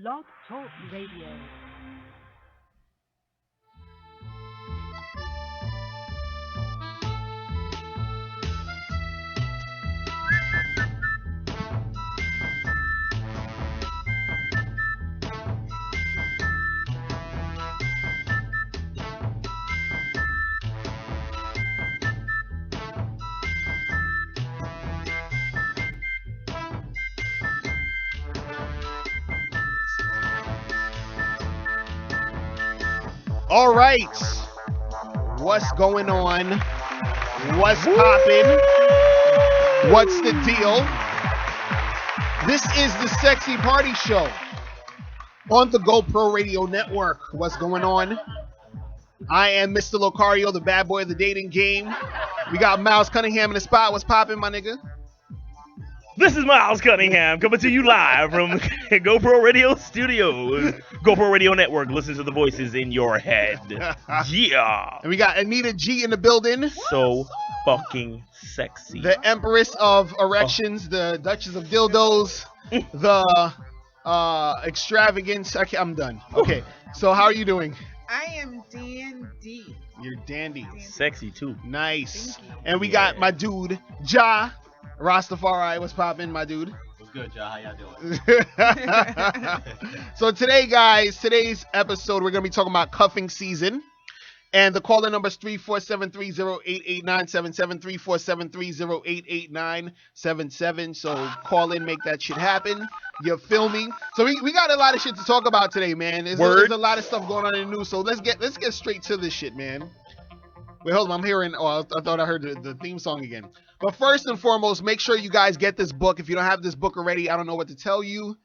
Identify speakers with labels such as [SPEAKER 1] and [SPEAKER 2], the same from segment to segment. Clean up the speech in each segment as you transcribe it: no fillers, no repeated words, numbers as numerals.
[SPEAKER 1] Blog Talk Radio.
[SPEAKER 2] All right, what's going on? What's poppin'? What's the deal? This is the Sexy Party Show on the GoPro Radio Network. What's going on? I am Mr. Locario, the bad boy of the dating game. We got Miles Cunningham in the spot. What's poppin', my nigga?
[SPEAKER 3] This is Miles Cunningham coming to you live from GoPro Radio Studios. GoPro Radio Network. Listen to the voices in your head. Yeah.
[SPEAKER 2] And we got Anita G in the building.
[SPEAKER 3] So fucking sexy.
[SPEAKER 2] The Empress of Erections, the Duchess of Dildos, the extravagance. I'm done. Okay, so how are you doing?
[SPEAKER 4] I am dandy.
[SPEAKER 2] You're dandy.
[SPEAKER 3] Sexy too.
[SPEAKER 2] Nice. And we got my dude, Ja Rastafari. What's poppin', my dude?
[SPEAKER 5] What's good, y'all? How y'all doing?
[SPEAKER 2] So today, guys, today's episode, we're going to be talking about cuffing season. And the call-in number is 347-308-8977, 347-308-8977. So call in, make that shit happen. You feel me? So we got a lot of shit to talk about today, man. There's a lot of stuff going on in the news. So let's get straight to this shit, man. Wait, hold on. I'm hearing. Oh, I thought I heard the theme song again. But first and foremost, make sure you guys get this book. If you don't have this book already, I don't know what to tell you,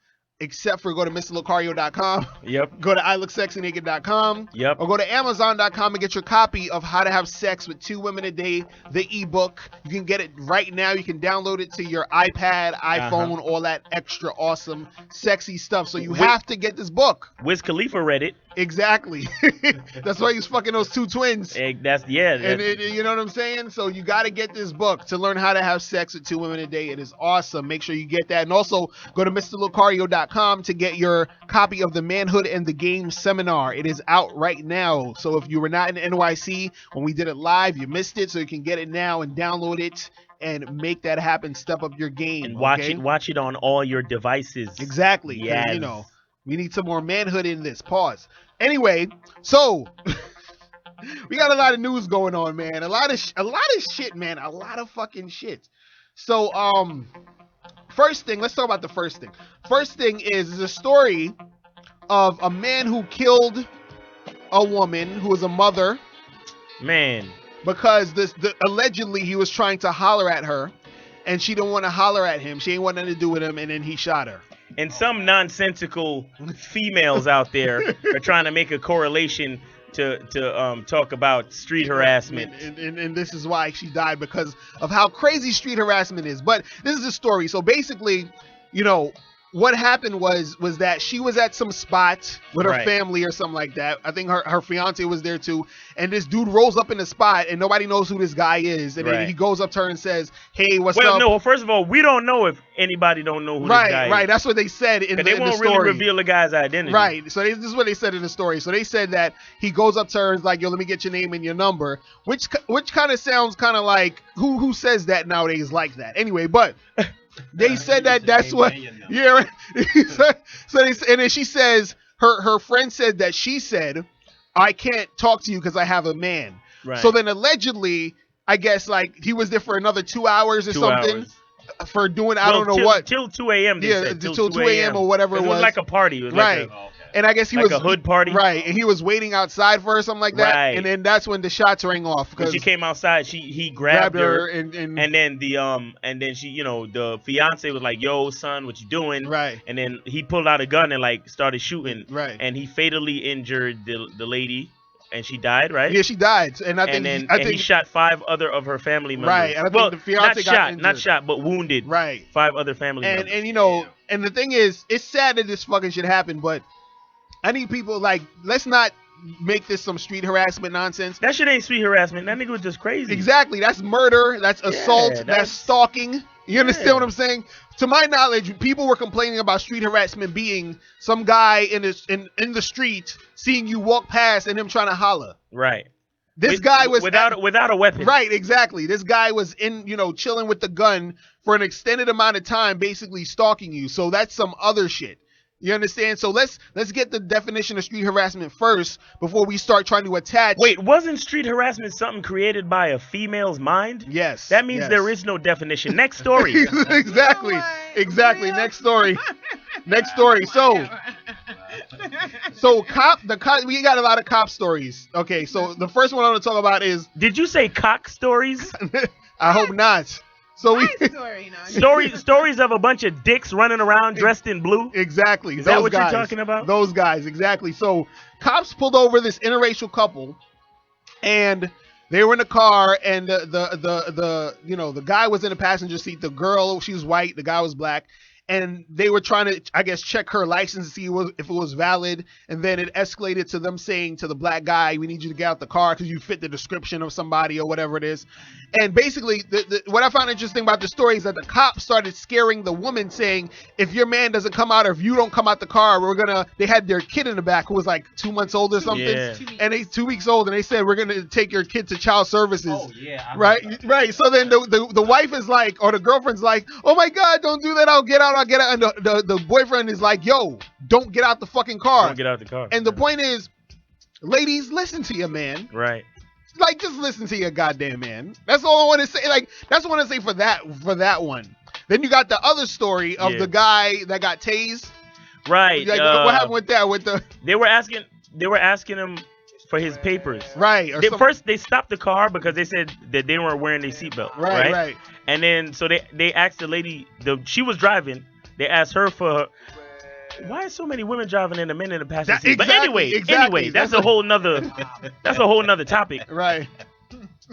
[SPEAKER 2] except for go to MrLocario.com.
[SPEAKER 3] Yep.
[SPEAKER 2] Go to ILookSexyNaked.com.
[SPEAKER 3] Yep.
[SPEAKER 2] Or go to Amazon.com and get your copy of How to Have Sex with Two Women a Day, the ebook. You can get it right now. You can download it to your iPad, iPhone, all that extra awesome, sexy stuff. So you have to get this book.
[SPEAKER 3] Wiz Khalifa read it.
[SPEAKER 2] Exactly. That's why he was fucking those two twins.
[SPEAKER 3] And
[SPEAKER 2] You know what I'm saying? So you got to get this book to learn how to have sex with two women a day. It is awesome. Make sure you get that. And also go to MrLocario.com to get your copy of the Manhood and the Game seminar. It is out right now. So if you were not in NYC when we did it live, you missed it. So you can get it now and download it and make that happen. Step up your game.
[SPEAKER 3] And watch it on all your devices.
[SPEAKER 2] Exactly.
[SPEAKER 3] Yes.
[SPEAKER 2] You know, we need some more manhood in this. Pause. Anyway, so we got a lot of news going on, man. A lot of shit, man. A lot of fucking shit. So, first thing, let's talk about the first thing. First thing is a story of a man who killed a woman who was a mother.
[SPEAKER 3] Man.
[SPEAKER 2] Because allegedly he was trying to holler at her, and she didn't want to holler at him. She ain't want nothing to do with him, and then he shot her.
[SPEAKER 3] And some nonsensical females out there are trying to make a correlation to talk about street harassment.
[SPEAKER 2] And this is why she died, because of how crazy street harassment is. But this is the story. So basically, you know, what happened was that she was at some spot with her family or something like that. I think her fiance was there too. And this dude rolls up in the spot and nobody knows who this guy is. And then he goes up to her and says, "Hey, what's up?"
[SPEAKER 3] Well, no, first of all, we don't know if anybody don't know who this guy is.
[SPEAKER 2] Right. That's what they said in the story.
[SPEAKER 3] They won't really reveal the guy's identity.
[SPEAKER 2] Right. So this is what they said in the story. So they said that he goes up to her and is like, "Yo, let me get your name and your number," which kind of sounds kind of like who says that nowadays like that. Anyway, but they said that's what. Yeah. So and then she says her friend said that she said, "I can't talk to you because I have a man."
[SPEAKER 3] Right.
[SPEAKER 2] So then allegedly, I guess like he was there for another 2 hours or something. For doing I don't know what
[SPEAKER 3] till 2 a.m.
[SPEAKER 2] Till 2 a.m. or whatever it was.
[SPEAKER 3] It was like a party. It was
[SPEAKER 2] right. And I guess he was
[SPEAKER 3] a hood party.
[SPEAKER 2] Right. And he was waiting outside for her or something like that.
[SPEAKER 3] Right.
[SPEAKER 2] And then that's when the shots rang off.
[SPEAKER 3] When she came outside, he grabbed her
[SPEAKER 2] and
[SPEAKER 3] then she, you know, the fiance was like, "Yo, son, what you doing?"
[SPEAKER 2] Right.
[SPEAKER 3] And then he pulled out a gun and like started shooting.
[SPEAKER 2] Right.
[SPEAKER 3] And he fatally injured the lady. And she died, right?
[SPEAKER 2] Yeah, she died. And I think
[SPEAKER 3] he shot 5 other of her family members.
[SPEAKER 2] Right. And I think the fiance got injured.
[SPEAKER 3] Not shot, but wounded.
[SPEAKER 2] Right.
[SPEAKER 3] 5 other family members.
[SPEAKER 2] And you know, and the thing is, it's sad that this fucking shit happened, but I need people like, let's not make this some street harassment nonsense.
[SPEAKER 3] That shit ain't street harassment. That nigga was just crazy.
[SPEAKER 2] Exactly. That's murder. That's assault. That's stalking. You understand what I'm saying? To my knowledge, people were complaining about street harassment being some guy in the street seeing you walk past and him trying to holler.
[SPEAKER 3] Right.
[SPEAKER 2] This guy was
[SPEAKER 3] without a weapon.
[SPEAKER 2] Right, exactly. This guy was chilling with the gun for an extended amount of time, basically stalking you. So that's some other shit. You understand? So let's get the definition of street harassment first before we start trying to attach.
[SPEAKER 3] Wait, wasn't street harassment something created by a female's mind?
[SPEAKER 2] Yes.
[SPEAKER 3] That means there is no definition. Next story.
[SPEAKER 2] Exactly. Exactly. Next story. Next story. So we got a lot of cop stories. Okay, so the first one I want to talk about is.
[SPEAKER 3] Did you say cock stories?
[SPEAKER 2] I hope not. So
[SPEAKER 3] stories of a bunch of dicks running around dressed in blue.
[SPEAKER 2] Exactly.
[SPEAKER 3] Is that what you're talking about?
[SPEAKER 2] Those guys, exactly. So cops pulled over this interracial couple, and they were in a car, and the guy was in the passenger seat. The girl, she was white. The guy was black. And they were trying to, I guess, check her license to see if it was valid. And then it escalated to them saying to the black guy, we need you to get out the car because you fit the description of somebody or whatever it is. And basically, what I found interesting about the story is that the cop started scaring the woman, saying, if your man doesn't come out or if you don't come out the car, they had their kid in the back who was like 2 months old or something.
[SPEAKER 3] Yeah.
[SPEAKER 2] And he's 2 weeks old. And they said, we're going to take your kid to child services.
[SPEAKER 5] Oh, yeah.
[SPEAKER 2] Right. So then the wife is like, or the girlfriend's like, oh my God, don't do that. I'll get out. And the boyfriend is like, yo, don't get out the fucking car.
[SPEAKER 3] Don't get out the car.
[SPEAKER 2] And the point is, ladies, listen to your man.
[SPEAKER 3] Right.
[SPEAKER 2] Like, just listen to your goddamn man. That's all I want to say. Like, that's what I want to say for that one. Then you got the other story of the guy that got tased.
[SPEAKER 3] Right.
[SPEAKER 2] Like, what happened with that?
[SPEAKER 3] They were asking him for his papers.
[SPEAKER 2] Right.
[SPEAKER 3] First, they stopped the car because they said that they weren't wearing their seatbelt.
[SPEAKER 2] Right.
[SPEAKER 3] And then, so they asked the lady, she was driving. They asked her for, why are so many women driving and the men in the passenger seat? But anyway, that's a whole nother topic.
[SPEAKER 2] Right.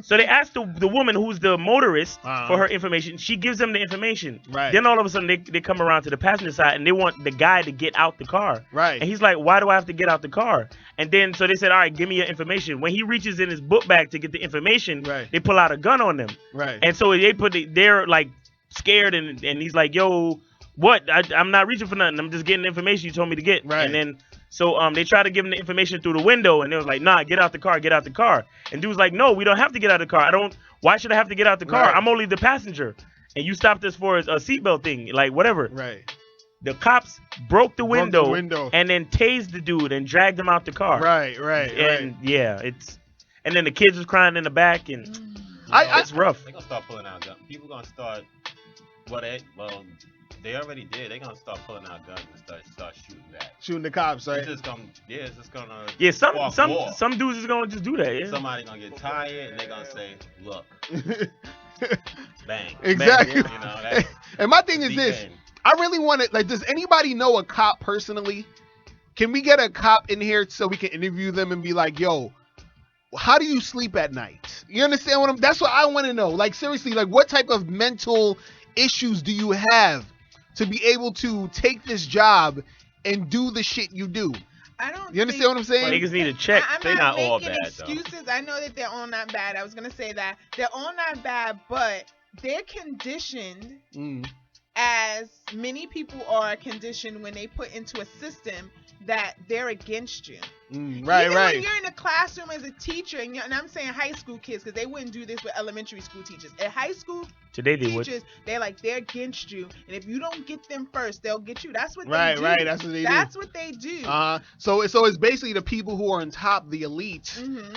[SPEAKER 3] So they asked the woman who's the motorist for her information. She gives them the information.
[SPEAKER 2] Right.
[SPEAKER 3] Then all of a sudden they come around to the passenger side and they want the guy to get out the car.
[SPEAKER 2] Right.
[SPEAKER 3] And he's like, why do I have to get out the car? And then so they said, all right, give me your information. When he reaches in his book bag to get the information, they pull out a gun on them.
[SPEAKER 2] Right.
[SPEAKER 3] And so they're like scared and he's like, yo, what? I'm not reaching for nothing. I'm just getting the information you told me to get.
[SPEAKER 2] Right.
[SPEAKER 3] And then so they try to give him the information through the window, and they was like, nah, get out the car. And dude was like, no, we don't have to get out the car. Why should I have to get out the car?
[SPEAKER 2] Right.
[SPEAKER 3] I'm only the passenger. And you stopped us for a seatbelt thing, like whatever.
[SPEAKER 2] Right.
[SPEAKER 3] The cops broke the window and then tased the dude and dragged him out the car.
[SPEAKER 2] Right.
[SPEAKER 3] And yeah, and then the kids was crying in the back, and it's rough.
[SPEAKER 5] They're gonna start pulling out guns. People gonna start. They already did. They're gonna start pulling out guns and start shooting back.
[SPEAKER 2] Shooting the cops, right?
[SPEAKER 5] It's just gonna.
[SPEAKER 3] Yeah, some dudes is gonna just do that. Yeah.
[SPEAKER 5] Somebody gonna get tired and they're gonna say, "Look, bang."
[SPEAKER 2] Exactly.
[SPEAKER 5] Bang,
[SPEAKER 2] and my thing is this: I really want to. Like, does anybody know a cop personally? Can we get a cop in here so we can interview them and be like, "Yo, how do you sleep at night?" You understand that's what I want to know. Like, seriously, like, what type of mental issues do you have to be able to take this job and do the shit you do? You understand what I'm saying?
[SPEAKER 3] Niggas need to check.
[SPEAKER 4] They're
[SPEAKER 5] not all
[SPEAKER 4] making
[SPEAKER 5] bad,
[SPEAKER 4] excuses. Though. I know that they're all not bad. I was gonna say that they're all not bad, but they're conditioned as many people are conditioned when they put into a system that they're against you.
[SPEAKER 2] Right.
[SPEAKER 4] When you're in a classroom as a teacher, and I'm saying high school kids because they wouldn't do this with elementary school teachers. At high school
[SPEAKER 3] today they
[SPEAKER 4] teachers, they're against you, and if you don't get them first, they'll get you. That's what
[SPEAKER 2] they
[SPEAKER 4] do.
[SPEAKER 2] Right. That's what they do.
[SPEAKER 4] That's what they do.
[SPEAKER 2] So it's basically the people who are on top, the elite,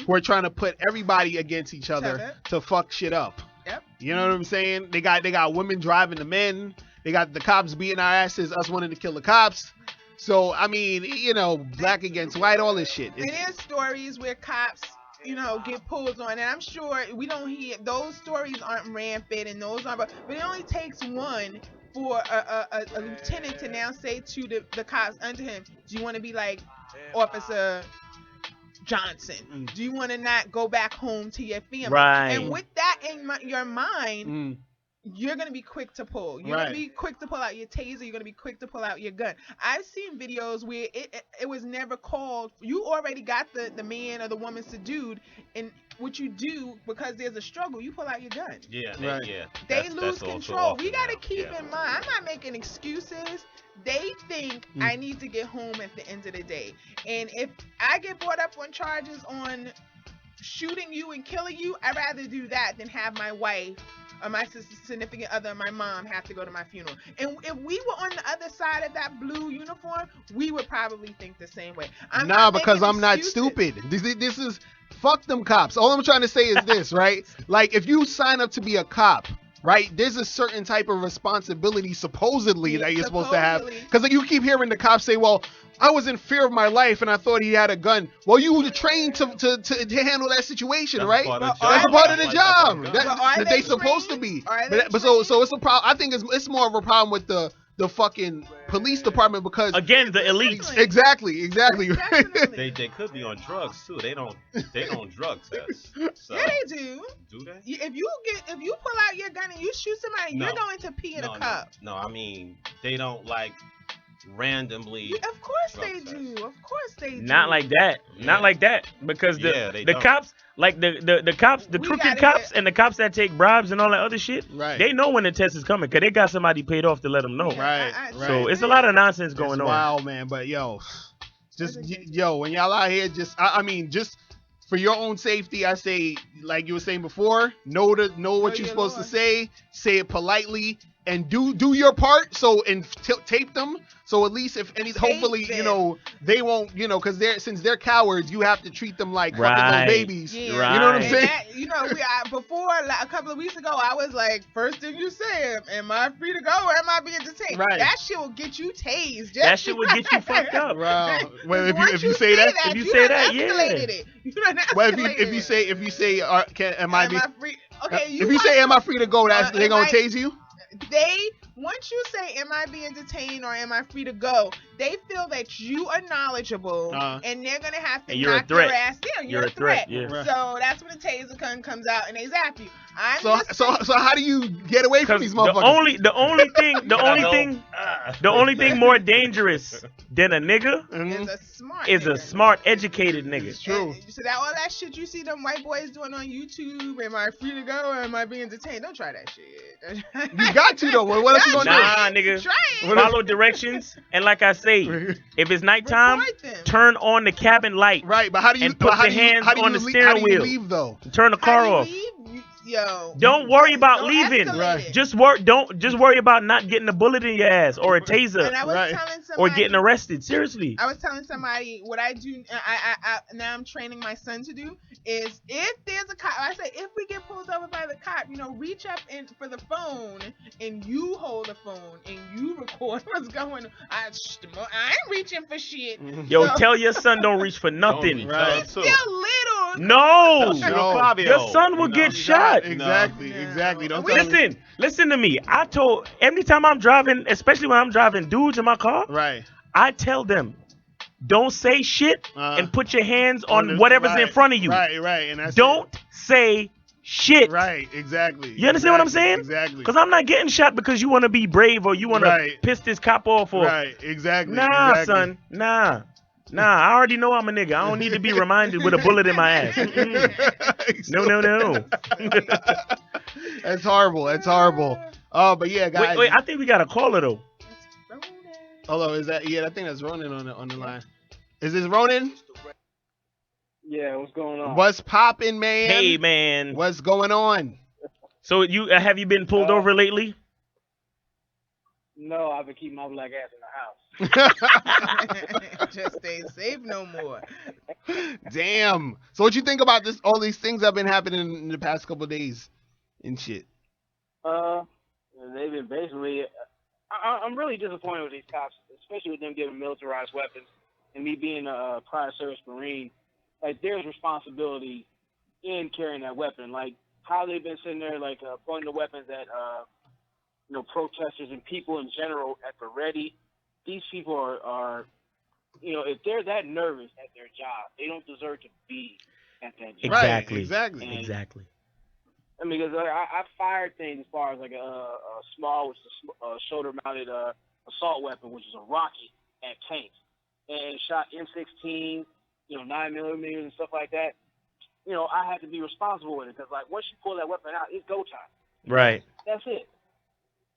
[SPEAKER 2] who are trying to put everybody against each other to fuck shit up.
[SPEAKER 4] Yep.
[SPEAKER 2] You know what I'm saying? They got women driving the men. They got the cops beating our asses, us wanting to kill the cops. So, I mean, black against white, all this shit.
[SPEAKER 4] And there's stories where cops, get pulled on. And I'm sure we don't hear, those stories aren't rampant and those aren't, but it only takes one for a lieutenant to now say to the cops under him, do you want to be like Officer Johnson? Do you want to not go back home to your family?
[SPEAKER 3] Right.
[SPEAKER 4] And with that in your mind, you're going to be quick to pull. You're going to be quick to pull out your taser. You're going to be quick to pull out your gun. I've seen videos where it was never called. You already got the man or the woman subdued, and what you do, because there's a struggle, you pull out your gun.
[SPEAKER 5] Yeah,
[SPEAKER 4] They lose control. We got to keep in mind, I'm not making excuses. They think I need to get home at the end of the day. And if I get brought up on charges on shooting you and killing you, I'd rather do that than have my wife or my significant other, my mom, have to go to my funeral. And if we were on the other side of that blue uniform, we would probably think the same way.
[SPEAKER 2] Because I'm not stupid. This is, fuck them cops. All I'm trying to say is this, right? Like, if you sign up to be a cop, right, there's a certain type of responsibility supposedly that you're supposed to have. Because like, you keep hearing the cops say, well, I was in fear of my life and I thought he had a gun. Well, you were trained to handle that situation, right? That's a part of the job that they supposed to be. But so it's a problem. I think it's more of a problem with the fucking police department, because
[SPEAKER 3] again, the elites.
[SPEAKER 2] Exactly.
[SPEAKER 5] They could be on drugs too. They don't drug test. So.
[SPEAKER 4] Yeah, they do.
[SPEAKER 5] Do they?
[SPEAKER 4] If you pull out your gun and you shoot somebody, you're going to pee in a cup.
[SPEAKER 5] No, I mean, they don't like randomly.
[SPEAKER 4] Of course they do. Of course they do.
[SPEAKER 3] Not like that.
[SPEAKER 5] Yeah.
[SPEAKER 3] Not like that. Because the cops, like the cops, the crooked cops and the cops that take bribes and all that other shit, they know when the test is coming because they got somebody paid off to let them know.
[SPEAKER 2] Right.
[SPEAKER 3] So it's a lot of nonsense going on.
[SPEAKER 2] Wow, man. But when y'all out here, I mean, just for your own safety, I say, like you were saying before, know what you're supposed to say it politely, and do your part. So, and tape them. So at least if any, hopefully, you know, they won't, you know, because since they're cowards, you have to treat them like fucking little babies.
[SPEAKER 4] Yeah.
[SPEAKER 2] You know what I'm saying?
[SPEAKER 4] That, you know, before a couple of weeks ago, I was like, first thing you say, am I free to go or am I being detained?
[SPEAKER 2] Right.
[SPEAKER 4] That shit will get you tased.
[SPEAKER 3] That shit will get you fucked up.
[SPEAKER 2] Wow. Well, if you say that,
[SPEAKER 3] if you say that,
[SPEAKER 4] it. You done
[SPEAKER 2] well,
[SPEAKER 4] escalated
[SPEAKER 2] if you say, am I
[SPEAKER 4] free? Okay,
[SPEAKER 2] if you say, am I free to go? They're gonna tase you.
[SPEAKER 4] Once you say, am I being detained or am I free to go, they feel that you are knowledgeable and they're going to have to knock your ass down. You're a threat.
[SPEAKER 3] Yeah.
[SPEAKER 4] Right. So that's when the taser gun comes out and they zap you.
[SPEAKER 2] So how do you get away from these motherfuckers?
[SPEAKER 3] The only thing more dangerous than a nigga is a smart, educated nigga.
[SPEAKER 2] It's true.
[SPEAKER 4] So all that shit you see them white boys doing on YouTube, am I free to go or am I being detained? Don't try that shit.
[SPEAKER 2] You got to though. What else you gonna do?
[SPEAKER 3] Nah, nigga. Follow directions, and like I say, if it's nighttime, turn on the cabin light.
[SPEAKER 2] Right, but how do you
[SPEAKER 3] put your hands on the steering wheel?
[SPEAKER 2] Leave though.
[SPEAKER 3] Turn the car off. Don't worry about leaving.
[SPEAKER 2] Right.
[SPEAKER 3] Just worry about not getting a bullet in your ass or a taser,
[SPEAKER 4] and I was telling somebody,
[SPEAKER 3] or getting arrested. Seriously.
[SPEAKER 4] I was telling somebody what I do. I now I'm training my son to do is, if there's a cop, I say, if we get pulled over by the cop, you know, reach up for the phone and you hold the phone and you record what's going on. I ain't reaching for shit.
[SPEAKER 3] Yo, tell your son don't reach for nothing.
[SPEAKER 2] Right.
[SPEAKER 4] He's still little.
[SPEAKER 3] No,
[SPEAKER 5] your
[SPEAKER 3] son will get shot.
[SPEAKER 2] Exactly. Don't
[SPEAKER 3] Listen to me. I told, every time I'm driving, especially when I'm driving dudes in my car, I tell them, don't say shit and put your hands on whatever's in front of you.
[SPEAKER 2] Right. And
[SPEAKER 3] don't say shit.
[SPEAKER 2] Right, exactly.
[SPEAKER 3] You understand what I'm saying?
[SPEAKER 2] Exactly.
[SPEAKER 3] Because I'm not getting shot because you want to be brave or you want to piss this cop off.
[SPEAKER 2] Right, exactly.
[SPEAKER 3] Nah, son. Nah, I already know I'm a nigga. I don't need to be reminded with a bullet in my ass. No.
[SPEAKER 2] That's horrible. Oh, but yeah, guys.
[SPEAKER 3] Wait, I think we got a caller though.
[SPEAKER 2] Hello, is that? Yeah, I think that's Ronan on the line. Is this Ronan?
[SPEAKER 1] Yeah, what's going on?
[SPEAKER 2] What's poppin', man?
[SPEAKER 3] Hey, man.
[SPEAKER 2] What's going on?
[SPEAKER 3] So have you been pulled over lately?
[SPEAKER 1] No, I've been keeping my black ass in the house.
[SPEAKER 4] Just stay safe no more.
[SPEAKER 2] Damn. So what you think about this? All these things that have been happening in the past couple of days and shit.
[SPEAKER 1] They've been basically. I'm really disappointed with these cops, especially with them getting militarized weapons. And me being a prior service Marine, like, there's responsibility in carrying that weapon. Like, how they've been sitting there, like, pointing the weapons at, protesters and people in general at the ready. These people are, if they're that nervous at their job, they don't deserve to be at that job.
[SPEAKER 3] Exactly.
[SPEAKER 1] I mean, because I fired things as far as like a small, which is a shoulder-mounted assault weapon, which is a rocket at tanks, and shot M16, 9mm and stuff like that. I had to be responsible with it because, like, once you pull that weapon out, it's go time.
[SPEAKER 3] Right.
[SPEAKER 1] That's it.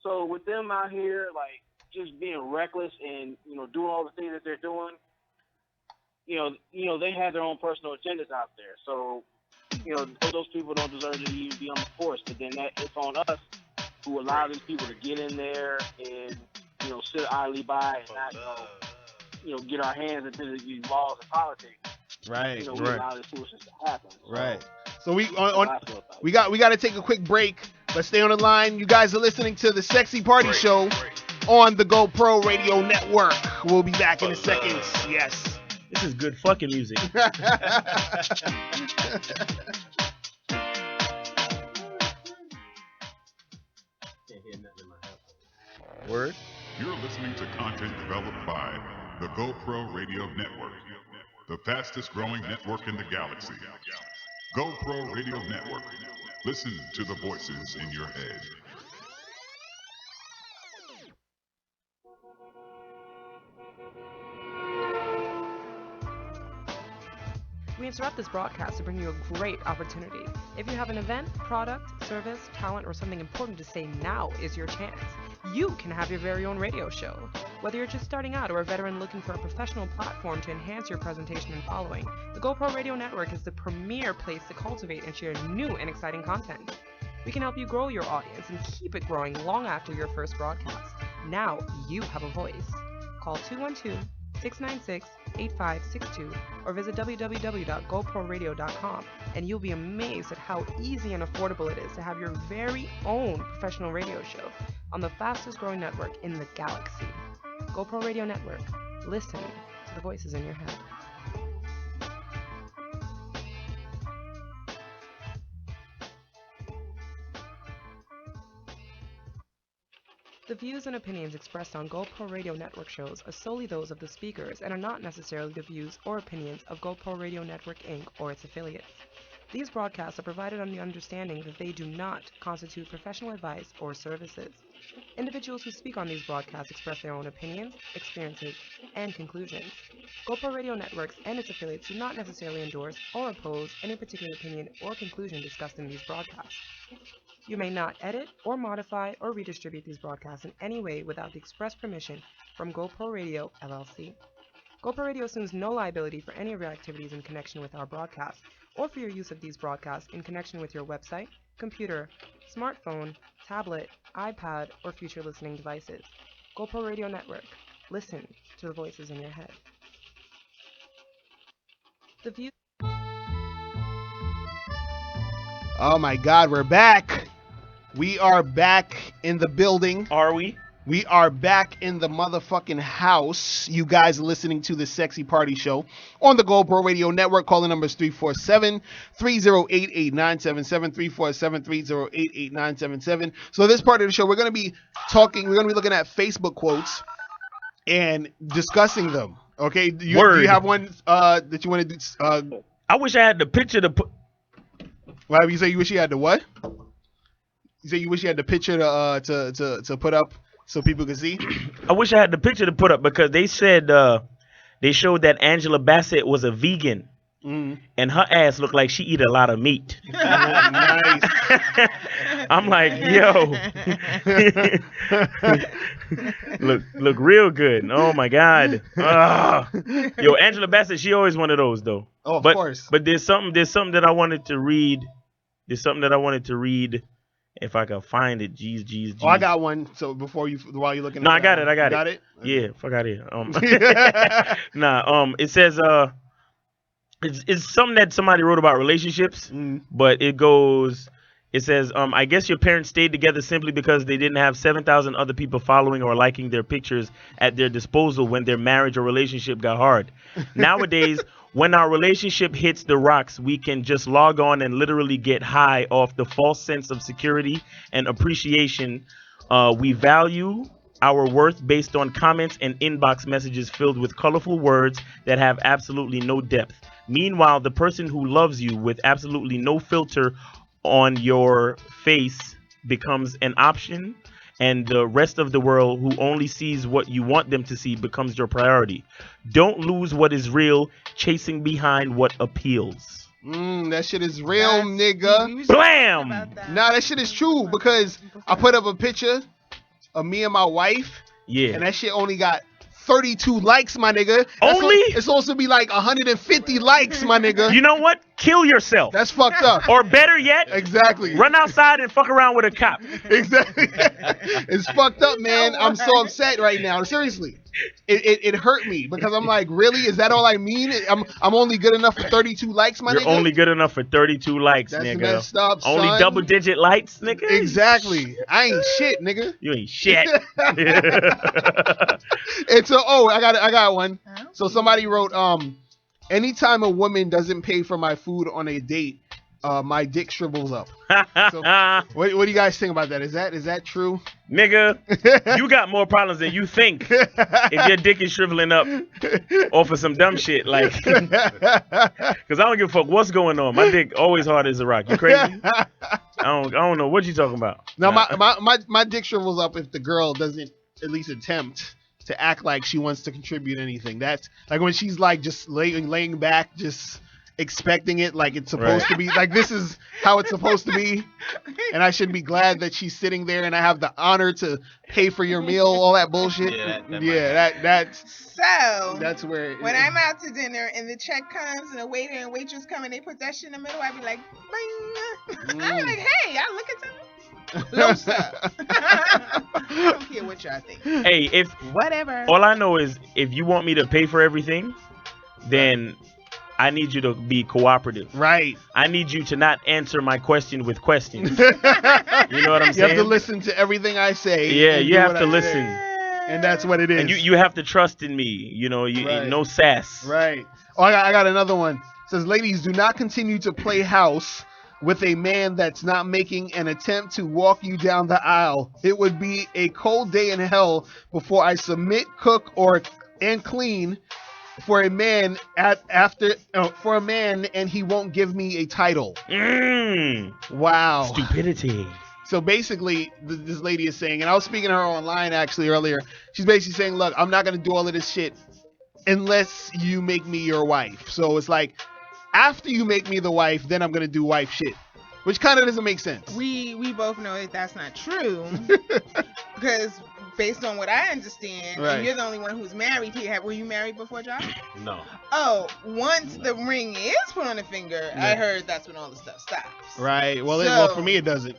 [SPEAKER 1] So with them out here, like, just being reckless and doing all the things that they're doing, they have their own personal agendas out there. So those people don't deserve to even be on the force. But then it's on us who allow these people to get in there and sit idly by and not get our hands into these laws and politics.
[SPEAKER 2] Right.
[SPEAKER 1] We allow this foolishness to happen. So,
[SPEAKER 2] right. So we got to take a quick break. But stay on the line. You guys are listening to the Sexy Party Show on the GoPro Radio Network. We'll be back in a second. Yes.
[SPEAKER 3] This is good fucking music. Word.
[SPEAKER 6] You're listening to content developed by the GoPro Radio Network, the fastest growing network in the galaxy. GoPro Radio Network. Listen to the voices in your head.
[SPEAKER 7] We interrupt this broadcast to bring you a great opportunity. If you have an event, product, service, talent, or something important to say, now is your chance. You can have your very own radio show. Whether you're just starting out or a veteran looking for a professional platform to enhance your presentation and following, the GoPro Radio Network is the premier place to cultivate and share new and exciting content. We can help you grow your audience and keep it growing long after your first broadcast. Now you have a voice. Call 212-696-8562 or visit www.goproradio.com and you'll be amazed at how easy and affordable it is to have your very own professional radio show on the fastest growing network in the galaxy. GoPro Radio Network. Listen to the voices in your head. The views and opinions expressed on GoPro Radio Network shows are solely those of the speakers and are not necessarily the views or opinions of GoPro Radio Network Inc. or its affiliates. These broadcasts are provided on the understanding that they do not constitute professional advice or services. Individuals who speak on these broadcasts express their own opinions, experiences, and conclusions. GoPro Radio Networks and its affiliates do not necessarily endorse or oppose any particular opinion or conclusion discussed in these broadcasts. You may not edit or modify or redistribute these broadcasts in any way without the express permission from GoPro Radio, LLC. GoPro Radio assumes no liability for any of your activities in connection with our broadcast or for your use of these broadcasts in connection with your website, computer, smartphone, tablet, iPad, or future listening devices. GoPro Radio Network. Listen to the voices in your head. The view.
[SPEAKER 2] Oh my God, we're back. We are back in the building.
[SPEAKER 3] Are we?
[SPEAKER 2] We are back in the motherfucking house. You guys are listening to the Sexy Party Show on the GoPro Radio Network. Calling numbers 347-308-8977, 347-308-8977. So this part of the show, we're going to be looking at Facebook quotes and discussing them. Okay? Do you have one that you want to do?
[SPEAKER 3] I wish I had the picture to put.
[SPEAKER 2] Well, you say you wish you had the what? You say you wish you had the picture to put up so people could see?
[SPEAKER 3] I wish I had the picture to put up because they said they showed that Angela Bassett was a vegan, and her ass looked like she eat a lot of meat.
[SPEAKER 2] Nice.
[SPEAKER 3] I'm like, yo, look real good. Oh my God. Yo, Angela Bassett, she always one of those though.
[SPEAKER 2] Oh, of course.
[SPEAKER 3] But there's something that I wanted to read. If I can find it, jeez.
[SPEAKER 2] Oh, I got one. So while you're looking,
[SPEAKER 3] I got it.
[SPEAKER 2] Got it?
[SPEAKER 3] Yeah, fuck out of here. It says it's something that somebody wrote about relationships, but it says I guess your parents stayed together simply because they didn't have 7,000 other people following or liking their pictures at their disposal when their marriage or relationship got hard. Nowadays, when our relationship hits the rocks, we can just log on and literally get high off the false sense of security and appreciation. We value our worth based on comments and inbox messages filled with colorful words that have absolutely no depth. Meanwhile, the person who loves you with absolutely no filter on your face becomes an option, and the rest of the world who only sees what you want them to see becomes your priority. Don't lose what is real, chasing behind what appeals.
[SPEAKER 2] That shit is real, nigga.
[SPEAKER 3] Blam!
[SPEAKER 2] Nah, that shit is true because I put up a picture of me and my wife.
[SPEAKER 3] Yeah.
[SPEAKER 2] And that shit only got 32 likes, my nigga.
[SPEAKER 3] Only?
[SPEAKER 2] It's supposed to be like 150 likes, my nigga.
[SPEAKER 3] You know what? Kill yourself.
[SPEAKER 2] That's fucked up.
[SPEAKER 3] Or better yet,
[SPEAKER 2] exactly.
[SPEAKER 3] Run outside and fuck around with a cop.
[SPEAKER 2] Exactly. It's fucked up, man. I'm so upset right now. Seriously. It hurt me because I'm like, really? Is that all I mean? I'm only good enough for 32 likes, my nigga?
[SPEAKER 3] You're only good enough for 32 likes,
[SPEAKER 2] That's
[SPEAKER 3] nigga.
[SPEAKER 2] Messed up, son.
[SPEAKER 3] Only double-digit likes, nigga?
[SPEAKER 2] Exactly. I ain't shit, nigga.
[SPEAKER 3] You ain't shit.
[SPEAKER 2] It's I got one. So somebody wrote, anytime a woman doesn't pay for my food on a date, my dick shrivels up. So, what do you guys think about that? Is that true?
[SPEAKER 3] Nigga, you got more problems than you think if your dick is shriveling up off of some dumb shit. Like, because I don't give a fuck what's going on. My dick always hard as a rock. You crazy? I don't know what you talking about.
[SPEAKER 2] No, my dick shrivels up if the girl doesn't at least attempt to act like she wants to contribute anything. That's like when she's like just laying back, just expecting it like it's supposed to be. Like, this is how it's supposed to be, and I should be glad that she's sitting there and I have the honor to pay for your meal, all that bullshit. That's where
[SPEAKER 4] when I'm out to dinner and the check comes and the waiter and waitress come and they put that shit in the middle, I be like, bing. I be like, hey, I look at them. Low stuff. I don't care what y'all think.
[SPEAKER 3] Hey, if
[SPEAKER 4] whatever.
[SPEAKER 3] All I know is if you want me to pay for everything, then I need you to be cooperative.
[SPEAKER 2] Right.
[SPEAKER 3] I need you to not answer my question with questions. You know what I'm saying?
[SPEAKER 2] You have to listen to everything I say.
[SPEAKER 3] Yeah, you have to listen.
[SPEAKER 2] And that's what it is.
[SPEAKER 3] And you have to trust in me. You know, no sass.
[SPEAKER 2] Right. Oh, I got another one. It says, ladies, do not continue to play house with a man that's not making an attempt to walk you down the aisle. It would be a cold day in hell before I submit, cook, and clean for a man and he won't give me a title. Wow.
[SPEAKER 3] Stupidity.
[SPEAKER 2] So basically, this lady is saying, and I was speaking to her online actually earlier, she's basically saying, look, I'm not going to do all of this shit unless you make me your wife. So it's like, after you make me the wife, then I'm going to do wife shit. Which kind of doesn't make sense.
[SPEAKER 4] We both know that that's not true. Because based on what I understand, and you're the only one who's married here. Were you married before, Josh?
[SPEAKER 5] No.
[SPEAKER 4] Oh, once the ring is put on the finger, I heard that's when all the stuff stops.
[SPEAKER 2] Right. Well, for me, it doesn't.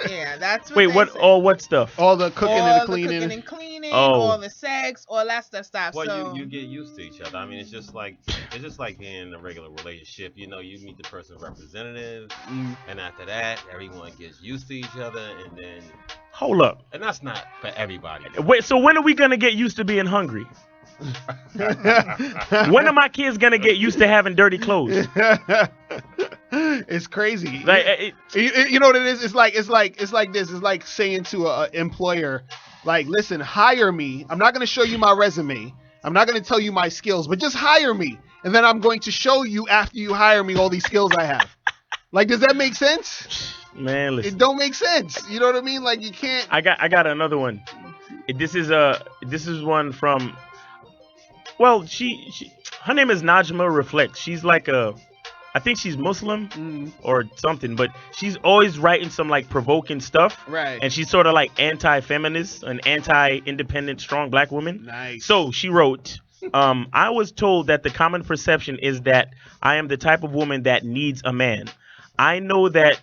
[SPEAKER 4] Yeah, that's what
[SPEAKER 3] Wait, what? Say. All what stuff?
[SPEAKER 2] All the cooking and the cleaning.
[SPEAKER 4] All the cooking and cleaning, all the sex, all that stuff stops.
[SPEAKER 5] Well, you get used to each other. I mean, it's just like being in a regular relationship. You know, you meet the person's representative, and after that, everyone gets used to each other, and then.
[SPEAKER 3] Hold up.
[SPEAKER 5] And that's not for everybody.
[SPEAKER 3] Wait, so when are we gonna get used to being hungry? When are my kids gonna get used to having dirty clothes?
[SPEAKER 2] It's crazy.
[SPEAKER 3] Like,
[SPEAKER 2] you know what it is? It's like this. It's like saying to an employer, like, listen, hire me. I'm not gonna show you my resume. I'm not gonna tell you my skills, but just hire me, and then I'm going to show you after you hire me all these skills I have. Like, does that make sense?
[SPEAKER 3] Man, listen.
[SPEAKER 2] It don't make sense. You know what I mean? Like, you can't.
[SPEAKER 3] I got another one. This is one from. Well, her name is Najma Reflect. She's like I think she's Muslim or something, but she's always writing some like provoking stuff.
[SPEAKER 2] Right.
[SPEAKER 3] And she's sort of like anti-feminist, an anti-independent, strong black woman.
[SPEAKER 2] Nice.
[SPEAKER 3] So she wrote, I was told that the common perception is that I am the type of woman that needs a man. I know that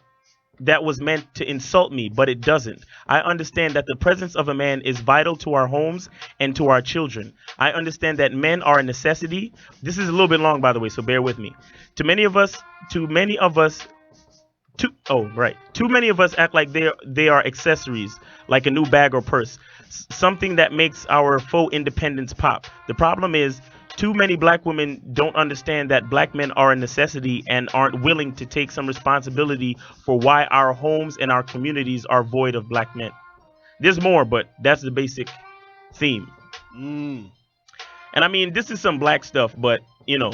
[SPEAKER 3] was meant to insult me, but it doesn't. I understand that the presence of a man is vital to our homes and to our children. I understand that men are a necessity. This is a little bit long, by the way, so bear with me. Too many of us act like they are accessories, like a new bag or purse, something that makes our faux independence pop. The problem is, too many black women don't understand that black men are a necessity and aren't willing to take some responsibility for why our homes and our communities are void of black men. There's more, but that's the basic theme. And I mean, this is some black stuff, but you know,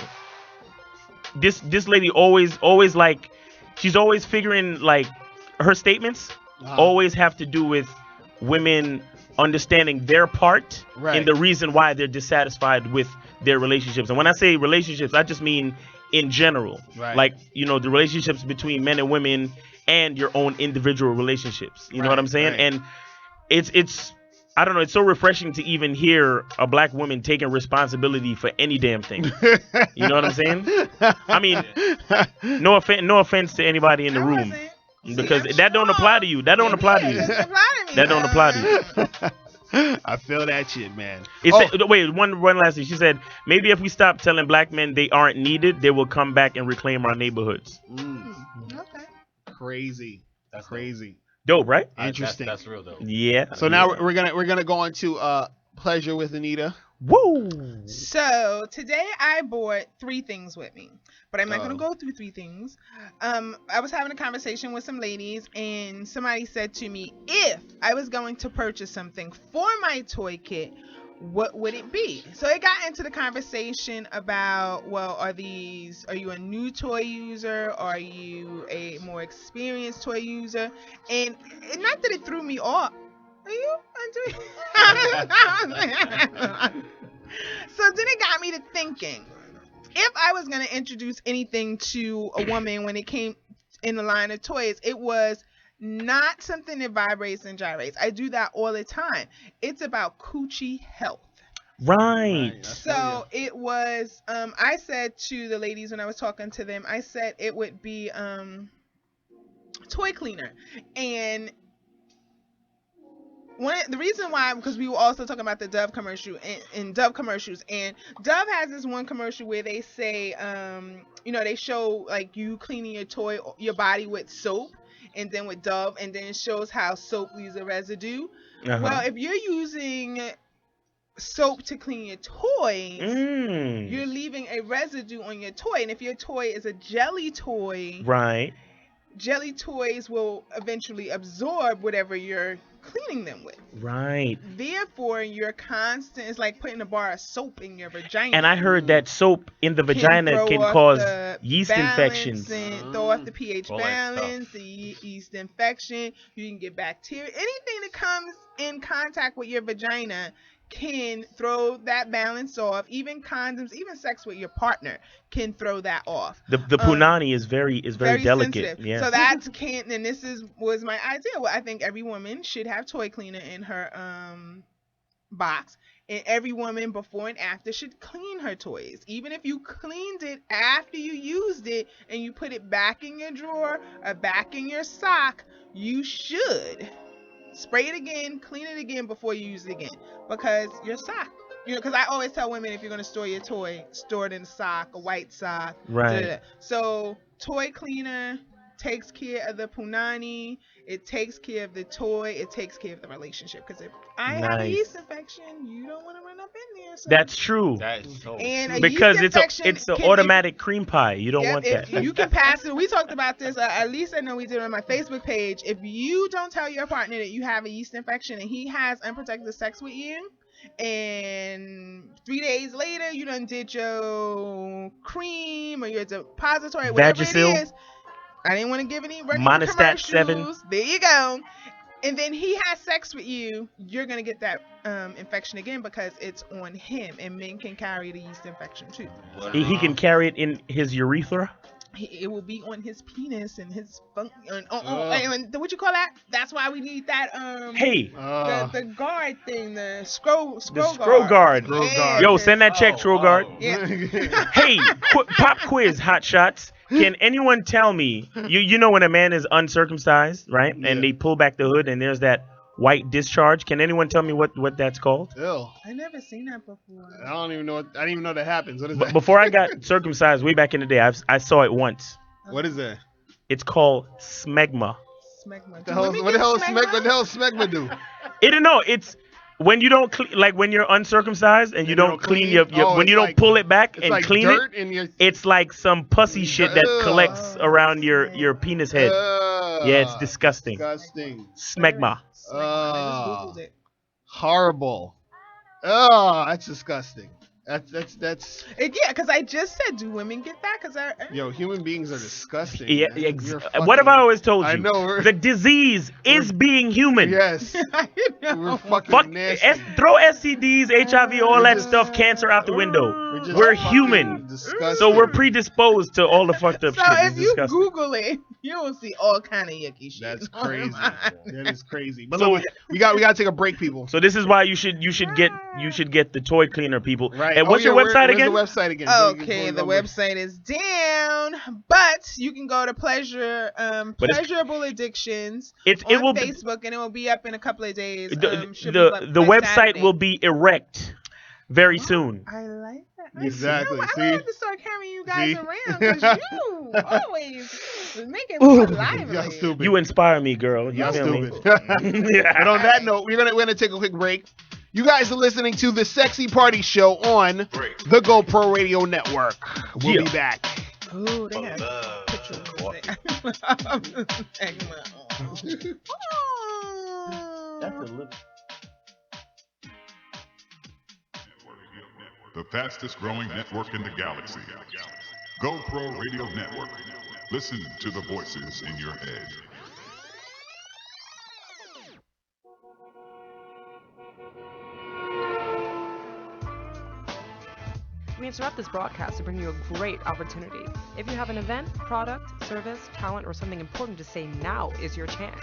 [SPEAKER 3] this lady always like she's always figuring, like, her statements always have to do with women understanding their part in the reason why they're dissatisfied with their relationships. And when I say relationships, I just mean in general, like, you know, the relationships between men and women and your own individual relationships. You know what I'm saying? And it's I don't know, it's so refreshing to even hear a black woman taking responsibility for any damn thing. You know what I'm saying? I mean, no offense to anybody in the room, because that don't apply to you. That don't apply to you. That don't apply to you.
[SPEAKER 2] I feel that shit, man.
[SPEAKER 3] Wait, one last thing. She said, maybe if we stop telling black men they aren't needed, they will come back and reclaim our neighborhoods.
[SPEAKER 4] Okay.
[SPEAKER 2] Crazy. That's crazy.
[SPEAKER 3] Dope, right?
[SPEAKER 2] Interesting.
[SPEAKER 5] That's real dope.
[SPEAKER 3] Yeah.
[SPEAKER 2] So now we're gonna go on to Pleasure with Anita.
[SPEAKER 3] Woo!
[SPEAKER 4] So today I bought 3 things with me, but I'm not gonna go through 3 things. I was having a conversation with some ladies, and somebody said to me, if I was going to purchase something for my toy kit, what would it be? So it got into the conversation about, well, are you a new toy user, or are you a more experienced toy user? And not that it threw me off. Are you? So then it got me to thinking, if I was going to introduce anything to a woman when it came in the line of toys, it was not something that vibrates and gyrates. I do that all the time. It's about coochie health.
[SPEAKER 3] Right.
[SPEAKER 4] So it was, I said to the ladies when I was talking to them, I said it would be toy cleaner. And the reason why, because we were also talking about the Dove commercial and Dove commercials, and Dove has this one commercial where they say, they show like you cleaning your body with soap, and then with Dove, and then it shows how soap leaves a residue. Well, if you're using soap to clean your toys, you're leaving a residue on your toy, and if your toy is a jelly toy, jelly toys will eventually absorb whatever you're cleaning them with. Therefore, it's like putting a bar of soap in your vagina.
[SPEAKER 3] And I heard that soap in the vagina can cause yeast infections.
[SPEAKER 4] Throw off the pH balance, the yeast infection. You can get bacteria. Anything that comes in contact with your vagina can throw that balance off. Even condoms, even sex with your partner can throw that off.
[SPEAKER 3] The punani is very delicate.
[SPEAKER 4] Yeah. So that's and this was my idea. Well, I think every woman should have toy cleaner in her box, and every woman before and after should clean her toys. Even if you cleaned it after you used it and you put it back in your drawer or back in your sock, you should spray it again, clean it again before you use it again, because your sock, because I always tell women, if you're going to store your toy, store it in a sock, a white sock. So toy cleaner takes care of the punani, it takes care of the toy, it takes care of the relationship, because if I have a yeast infection, you don't want to run up in there. So.
[SPEAKER 3] That's true.
[SPEAKER 4] And
[SPEAKER 3] because it's an automatic cream pie. You don't want that.
[SPEAKER 4] You can pass it. We talked about this. At least I know we did on my Facebook page. If you don't tell your partner that you have a yeast infection and he has unprotected sex with you, and 3 days later you done did your cream or your depository, whatever
[SPEAKER 3] Vagisil.
[SPEAKER 4] it is. I didn't want to give any
[SPEAKER 3] Monistat 7.
[SPEAKER 4] There you go. And then he has sex with you, you're going to get that infection again, because it's on him. And men can carry the yeast infection too.
[SPEAKER 3] He can carry it in his urethra?
[SPEAKER 4] It will be on his penis and his what you call that? That's why we need that the guard thing, the scroll
[SPEAKER 3] guard.
[SPEAKER 4] Yeah,
[SPEAKER 3] yo, send that check, scroll guard.
[SPEAKER 4] Yeah.
[SPEAKER 3] Hey, pop quiz, hot shots. Can anyone tell me, you know when a man is uncircumcised, right? Yeah. And they pull back the hood and there's that white discharge. Can anyone tell me what that's called?
[SPEAKER 2] Ew.
[SPEAKER 4] I never seen that before.
[SPEAKER 2] I didn't even know that happens. What is that?
[SPEAKER 3] Before I got circumcised way back in the day, I saw it once.
[SPEAKER 2] What is that?
[SPEAKER 3] It's called smegma.
[SPEAKER 2] What the hell smegma do?
[SPEAKER 3] It's when you don't when you're uncircumcised and you don't clean your when you don't pull it back and clean it, it's like some pussy shit that collects around your penis head. Yeah, it's disgusting. Smegma.
[SPEAKER 2] Horrible. Oh, that's disgusting. That's.
[SPEAKER 4] Yeah, because I just said, do women get that?
[SPEAKER 2] Yo, human beings are disgusting.
[SPEAKER 3] Yeah,
[SPEAKER 2] fucking,
[SPEAKER 3] what have I always told you?
[SPEAKER 2] I know.
[SPEAKER 3] The disease is being human.
[SPEAKER 2] Yes.
[SPEAKER 4] I know.
[SPEAKER 2] We're fucking nasty.
[SPEAKER 3] Throw STDs, HIV, all that stuff, cancer out the window. We're human.
[SPEAKER 2] Disgusting.
[SPEAKER 3] So we're predisposed to all the fucked up
[SPEAKER 4] So
[SPEAKER 3] shit.
[SPEAKER 4] if you Google it, you will see all kind of yucky shit.
[SPEAKER 2] That's crazy. That is crazy. But so we got to take a break, people.
[SPEAKER 3] So this is why you should get the toy cleaner, people.
[SPEAKER 2] Right.
[SPEAKER 3] And what's your website again?
[SPEAKER 2] Where's the website again?
[SPEAKER 4] Okay, the website is down, but you can go to Pleasurable Addictions on Facebook, and it will be up in a couple of days.
[SPEAKER 3] The website will be erect very soon.
[SPEAKER 4] I like that.
[SPEAKER 2] Exactly.
[SPEAKER 4] I have to start carrying you guys around because you always make it more lively.
[SPEAKER 2] Y'all stupid.
[SPEAKER 3] You inspire me, girl.
[SPEAKER 2] Y'all stupid. And on that note, we're gonna take a quick break. You guys are listening to the Sexy Party Show on the GoPro Radio Network. We'll be back.
[SPEAKER 4] Ooh, they have pictures.
[SPEAKER 3] That's a look.
[SPEAKER 6] The fastest growing network in the galaxy. GoPro Radio Network. Listen to the voices in your head.
[SPEAKER 7] We interrupt this broadcast to bring you a great opportunity. If you have an event, product, service, talent, or something important to say, now is your chance.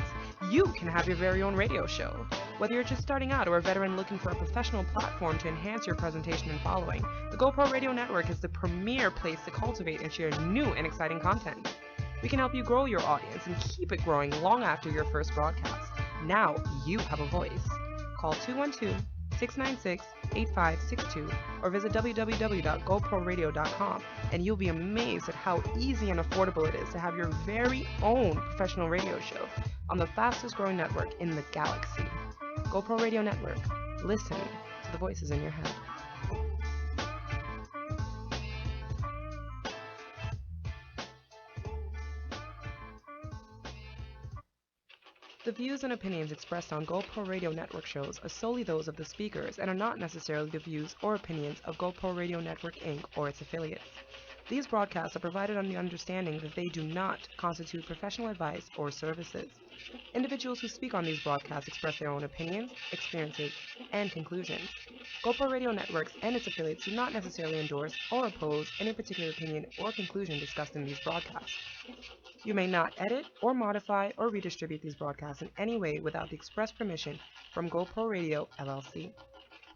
[SPEAKER 7] You can have your very own radio show. Whether you're just starting out or a veteran looking for a professional platform to enhance your presentation and following, the GoPro Radio Network is the premier place to cultivate and share new and exciting content. We can help you grow your audience and keep it growing long after your first broadcast. Now you have a voice. Call 212-696-8562 or visit www.goproradio.com and you'll be amazed at how easy and affordable it is to have your very own professional radio show on the fastest growing network in the galaxy. GoPro Radio Network. Listen to the voices in your head. The views and opinions expressed on GoPro Radio Network shows are solely those of the speakers and are not necessarily the views or opinions of GoPro Radio Network Inc. or its affiliates. These broadcasts are provided on the understanding that they do not constitute professional advice or services. Individuals who speak on these broadcasts express their own opinions, experiences, and conclusions. GoPro Radio Networks and its affiliates do not necessarily endorse or oppose any particular opinion or conclusion discussed in these broadcasts. You may not edit or modify or redistribute these broadcasts in any way without the express permission from GoPro Radio, LLC.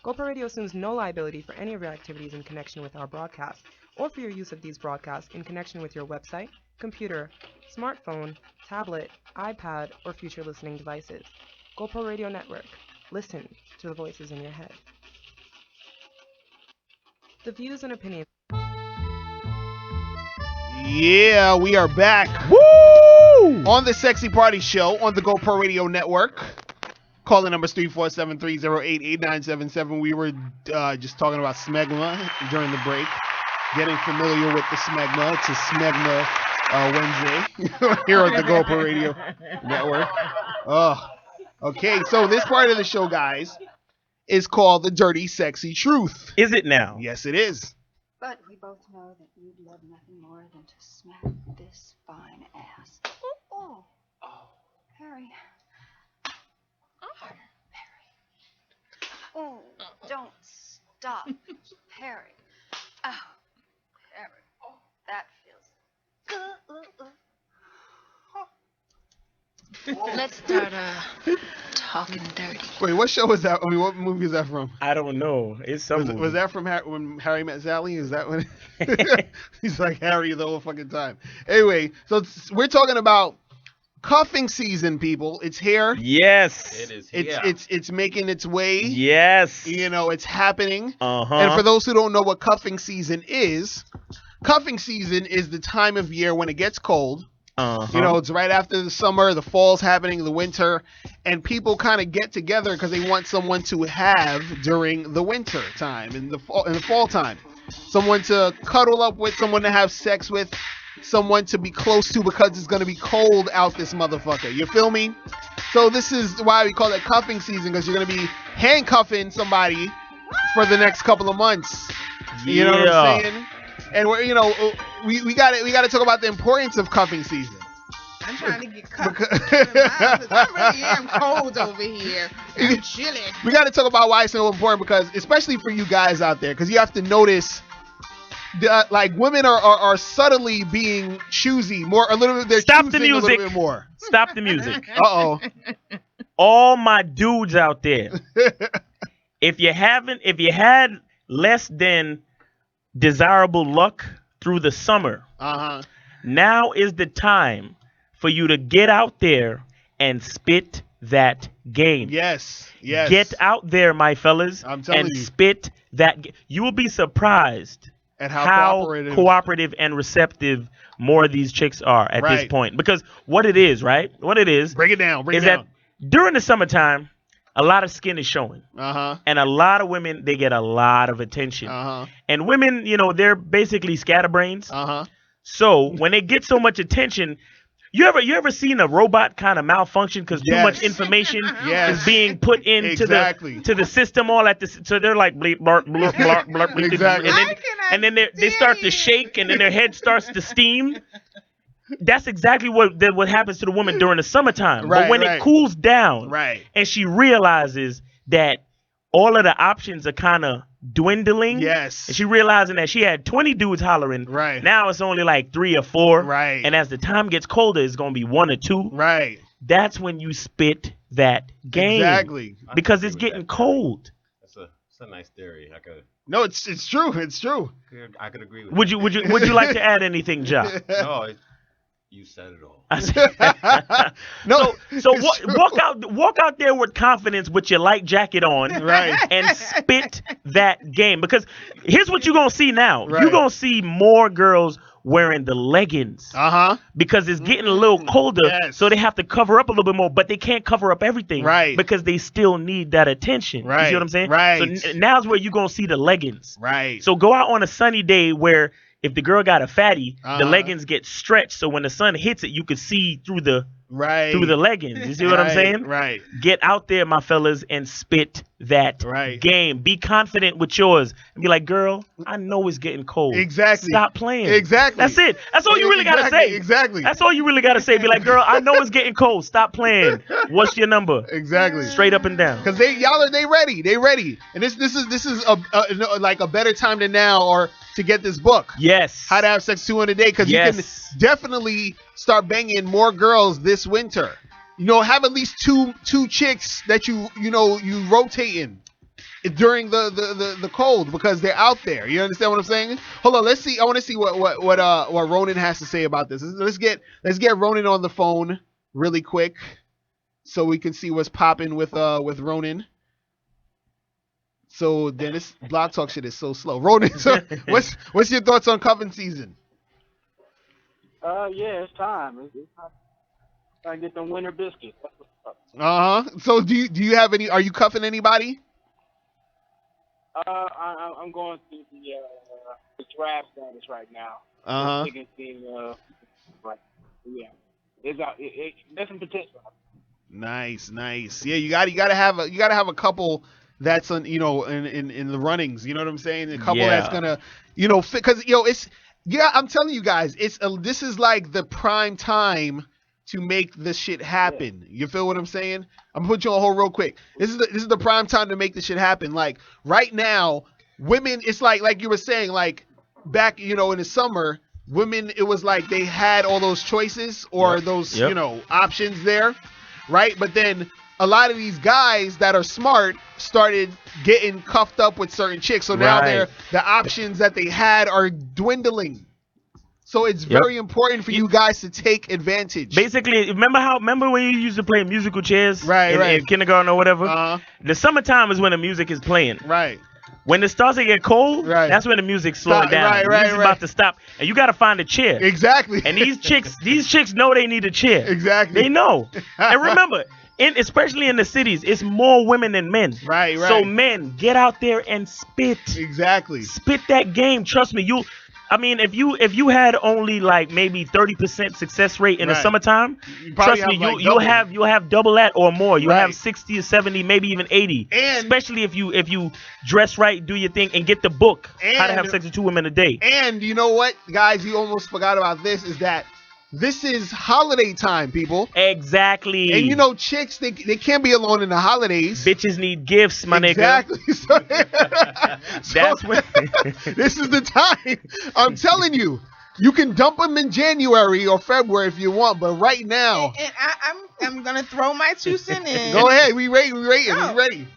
[SPEAKER 7] GoPro Radio assumes no liability for any of your activities in connection with our broadcast, or for your use of these broadcasts in connection with your website, computer, smartphone, tablet, iPad, or future listening devices. GoPro Radio Network. Listen to the voices in your head. The views and opinions.
[SPEAKER 2] Yeah, we are back.
[SPEAKER 3] Woo!
[SPEAKER 2] On the Sexy Party Show on the GoPro Radio Network. Calling numbers 347-308-8977. We were just talking about smegma during the break. Getting familiar with the smegma. It's a smegma Wednesday here on the GoPro Radio Network. Okay, so this part of the show, guys, is called The Dirty Sexy Truth.
[SPEAKER 3] Is it now?
[SPEAKER 2] Yes, it is.
[SPEAKER 8] But we both know that you'd love nothing more than to smack this fine ass. Oh. Harry. Harry. Oh, don't stop, Harry. Oh, Harry. That feels good. Let's start talking dirty.
[SPEAKER 2] Wait, what show was that? I mean, what movie is that from?
[SPEAKER 3] I don't know. It's some movie.
[SPEAKER 2] Was that from when Harry met Sally? Is that when he's like Harry the whole fucking time? Anyway, so we're talking about cuffing season, people. It's here.
[SPEAKER 3] Yes.
[SPEAKER 5] It is here.
[SPEAKER 2] It's making its way.
[SPEAKER 3] Yes.
[SPEAKER 2] You know, it's happening.
[SPEAKER 3] Uh-huh.
[SPEAKER 2] And for those who don't know what cuffing season is the time of year when it gets cold.
[SPEAKER 3] Uh-huh.
[SPEAKER 2] You know, it's right after the summer, the fall's happening, the winter, and people kind of get together because they want someone to have during the winter time, in the fall time. Someone to cuddle up with, someone to have sex with, someone to be close to because it's going to be cold out this motherfucker. You feel me? So this is why we call it cuffing season, because you're going to be handcuffing somebody for the next couple of months. You know what I'm saying? And we're, you know, we got to talk about the importance of cuffing season.
[SPEAKER 4] I'm trying to get cuffed. I really am cold over here. I'm chilly.
[SPEAKER 2] We got to talk about why it's so important, because especially for you guys out there, because you have to notice. Like women are subtly being choosy more a little bit. They're
[SPEAKER 3] Stop the
[SPEAKER 2] choosing a
[SPEAKER 3] music.
[SPEAKER 2] little bit more.
[SPEAKER 3] Stop the music.
[SPEAKER 2] Uh-oh.
[SPEAKER 3] All my dudes out there, if you had less than desirable luck through the summer, now is the time for you to get out there and spit that game.
[SPEAKER 2] Yes.
[SPEAKER 3] Get out there, my fellas,
[SPEAKER 2] I'm telling
[SPEAKER 3] and
[SPEAKER 2] you.
[SPEAKER 3] spit that. You will be surprised
[SPEAKER 2] at how
[SPEAKER 3] cooperative and receptive more of these chicks are at this point. Because what it is,
[SPEAKER 2] break it down.
[SPEAKER 3] That during the summertime, a lot of skin is showing.
[SPEAKER 2] And
[SPEAKER 3] a lot of women, they get a lot of attention. And women, you know, they're basically scatterbrains. So when they get so much attention, you ever seen a robot kind of malfunction because too much information is being put into the system all at this, so they're like bleep, blurp, blurp, blurp, blurp, blurp, and then they start to shake, and then their head starts to steam. That's exactly what happens to the woman during the summertime. But when it cools down, and she realizes that all of the options are kind of dwindling. And she realizing that she had 20 dudes hollering. Now it's only like 3 or 4. And as the time gets colder, it's gonna be 1 or 2. That's when you spit that game. Because it's getting cold.
[SPEAKER 5] That's a nice theory.
[SPEAKER 2] No, it's true. It's true.
[SPEAKER 5] I could agree with
[SPEAKER 3] Would you like to add anything, Ja?
[SPEAKER 5] No, you said it all.
[SPEAKER 2] No.
[SPEAKER 3] So walk out there with confidence with your light jacket on, and spit that game. Because here's what you're gonna see now. You're gonna see more girls wearing the leggings. Because it's getting a little colder, so they have to cover up a little bit more, but they can't cover up everything. Because they still need that attention. You see what I'm saying? So now's where you're gonna see the leggings. So go out on a sunny day where if the girl got a fatty, the leggings get stretched, so when the sun hits it, you can see through the leggings. You see what I'm saying? Get out there, my fellas, and spit that game. Be confident with yours. And be like, girl, I know it's getting cold. Stop playing. That's it. That's all you really gotta say. That's all you really gotta say. Be like, girl, I know it's getting cold. Stop playing. What's your number? Straight up and down.
[SPEAKER 2] Because they ready. They ready. And this is like a better time than now, or to get this book.
[SPEAKER 3] Yes.
[SPEAKER 2] How to Have Sex 200 Day, because you can definitely start banging more girls this winter. You know, have at least two chicks that you rotating during the cold, because they're out there. You understand what I'm saying? Hold on, let's see. I want to see what Ronan has to say about this. Let's get Ronan on the phone really quick so we can see what's popping with Ronan. So Dennis, Blog Talk shit is so slow. Ronan, so what's your thoughts on cuffing season?
[SPEAKER 1] Yeah, it's time. It's time. Trying to get them winter biscuits.
[SPEAKER 2] So do you have any? Are you cuffing anybody?
[SPEAKER 1] I'm going through the draft status right now. There's some potential.
[SPEAKER 2] Nice. Yeah, you gotta have a couple that's on, in the runnings. You know what I'm saying? A couple that's gonna, fit, because I'm telling you guys, this is like the prime time to make this shit happen. You feel what I'm saying? I'm gonna put you on hold real quick. This is the prime time to make this shit happen. Like right now, women, it's like you were saying, like back, in the summer, women, it was like they had all those choices or those, options there, right? But then the a lot of these guys that are smart started getting cuffed up with certain chicks. So now the options that they had are dwindling. So it's very important for you guys to take advantage.
[SPEAKER 3] Basically, remember when you used to play musical chairs in kindergarten or whatever? The summertime is when the music is playing.
[SPEAKER 2] Right.
[SPEAKER 3] When it starts to get cold, that's when the music's slowing down. The music's about to stop, and you got to find a chair.
[SPEAKER 2] Exactly.
[SPEAKER 3] And these chicks know they need a chair.
[SPEAKER 2] Exactly.
[SPEAKER 3] They know. And remember, especially in the cities, it's more women than men.
[SPEAKER 2] Right.
[SPEAKER 3] So men, get out there and spit.
[SPEAKER 2] Exactly.
[SPEAKER 3] Spit that game. Trust me, if you had only like maybe 30% success rate in the summertime, trust me, you'll have double that or more. You'll have 60 or 70, maybe even 80. And especially if you dress right, do your thing, and get the book How to Have Sex with 2 Women a Day.
[SPEAKER 2] And you know what, guys, you almost forgot about this, is that this is holiday time, people.
[SPEAKER 3] Exactly.
[SPEAKER 2] And you know, chicks, they can't be alone in the holidays.
[SPEAKER 3] Bitches need gifts, my
[SPEAKER 2] exactly.
[SPEAKER 3] nigga. That's when
[SPEAKER 2] this is the time. I'm telling you. You can dump them in January or February if you want, but right now.
[SPEAKER 4] And I'm gonna throw my 2 cents in.
[SPEAKER 2] Go ahead. We ready. We ready.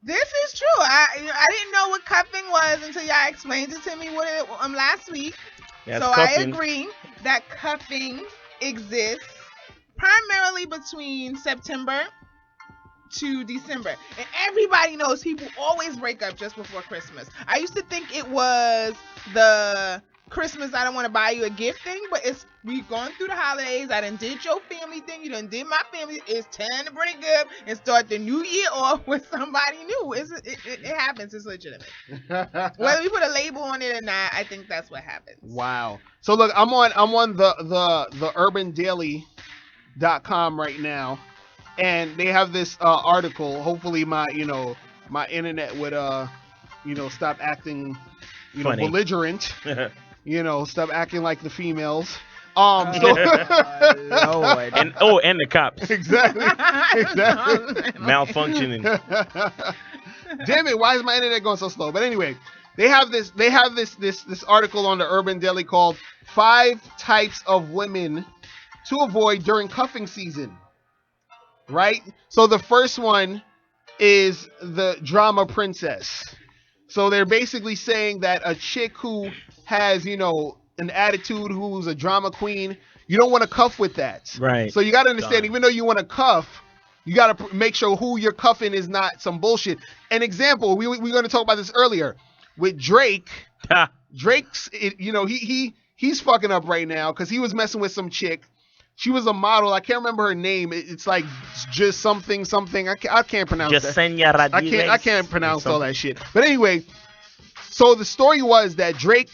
[SPEAKER 4] This is true. I didn't know what cuffing was until y'all explained it to me last week.
[SPEAKER 3] That's
[SPEAKER 4] so
[SPEAKER 3] cuffing.
[SPEAKER 4] I agree that cuffing exists primarily between September to December. And everybody knows people always break up just before Christmas. I used to think it was the Christmas I don't want to buy you a gift thing, but we've gone through the holidays. I done did your family thing. You done did my family. It's time to break up and start the new year off with somebody new. It happens. It's legitimate. Whether we put a label on it or not, I think that's what happens.
[SPEAKER 2] Wow. So look, I'm on the urbandaily.com right now, and they have this article. Hopefully my internet would stop acting
[SPEAKER 3] funny.
[SPEAKER 2] Belligerent. Stop acting like the females.
[SPEAKER 3] Lord. And the cops.
[SPEAKER 2] Exactly.
[SPEAKER 3] Malfunctioning.
[SPEAKER 2] Damn it, why is my internet going so slow? But anyway, they have this article on the Urban Daily called 5 Types of Women to Avoid During Cuffing Season. Right? So the first one is the drama princess. So they're basically saying that a chick who has, an attitude, who's a drama queen, you don't want to cuff with that.
[SPEAKER 3] Right.
[SPEAKER 2] So you got to understand, even though you want to cuff, you got to make sure who you're cuffing is not some bullshit. An example, we were going to talk about this earlier with Drake. Drake's, he's fucking up right now because he was messing with some chick. She was a model. I can't remember her name. It's like just something. I can't pronounce that.
[SPEAKER 3] Yesenia Rodriguez.
[SPEAKER 2] I can't pronounce all that shit. But anyway, so the story was that Drake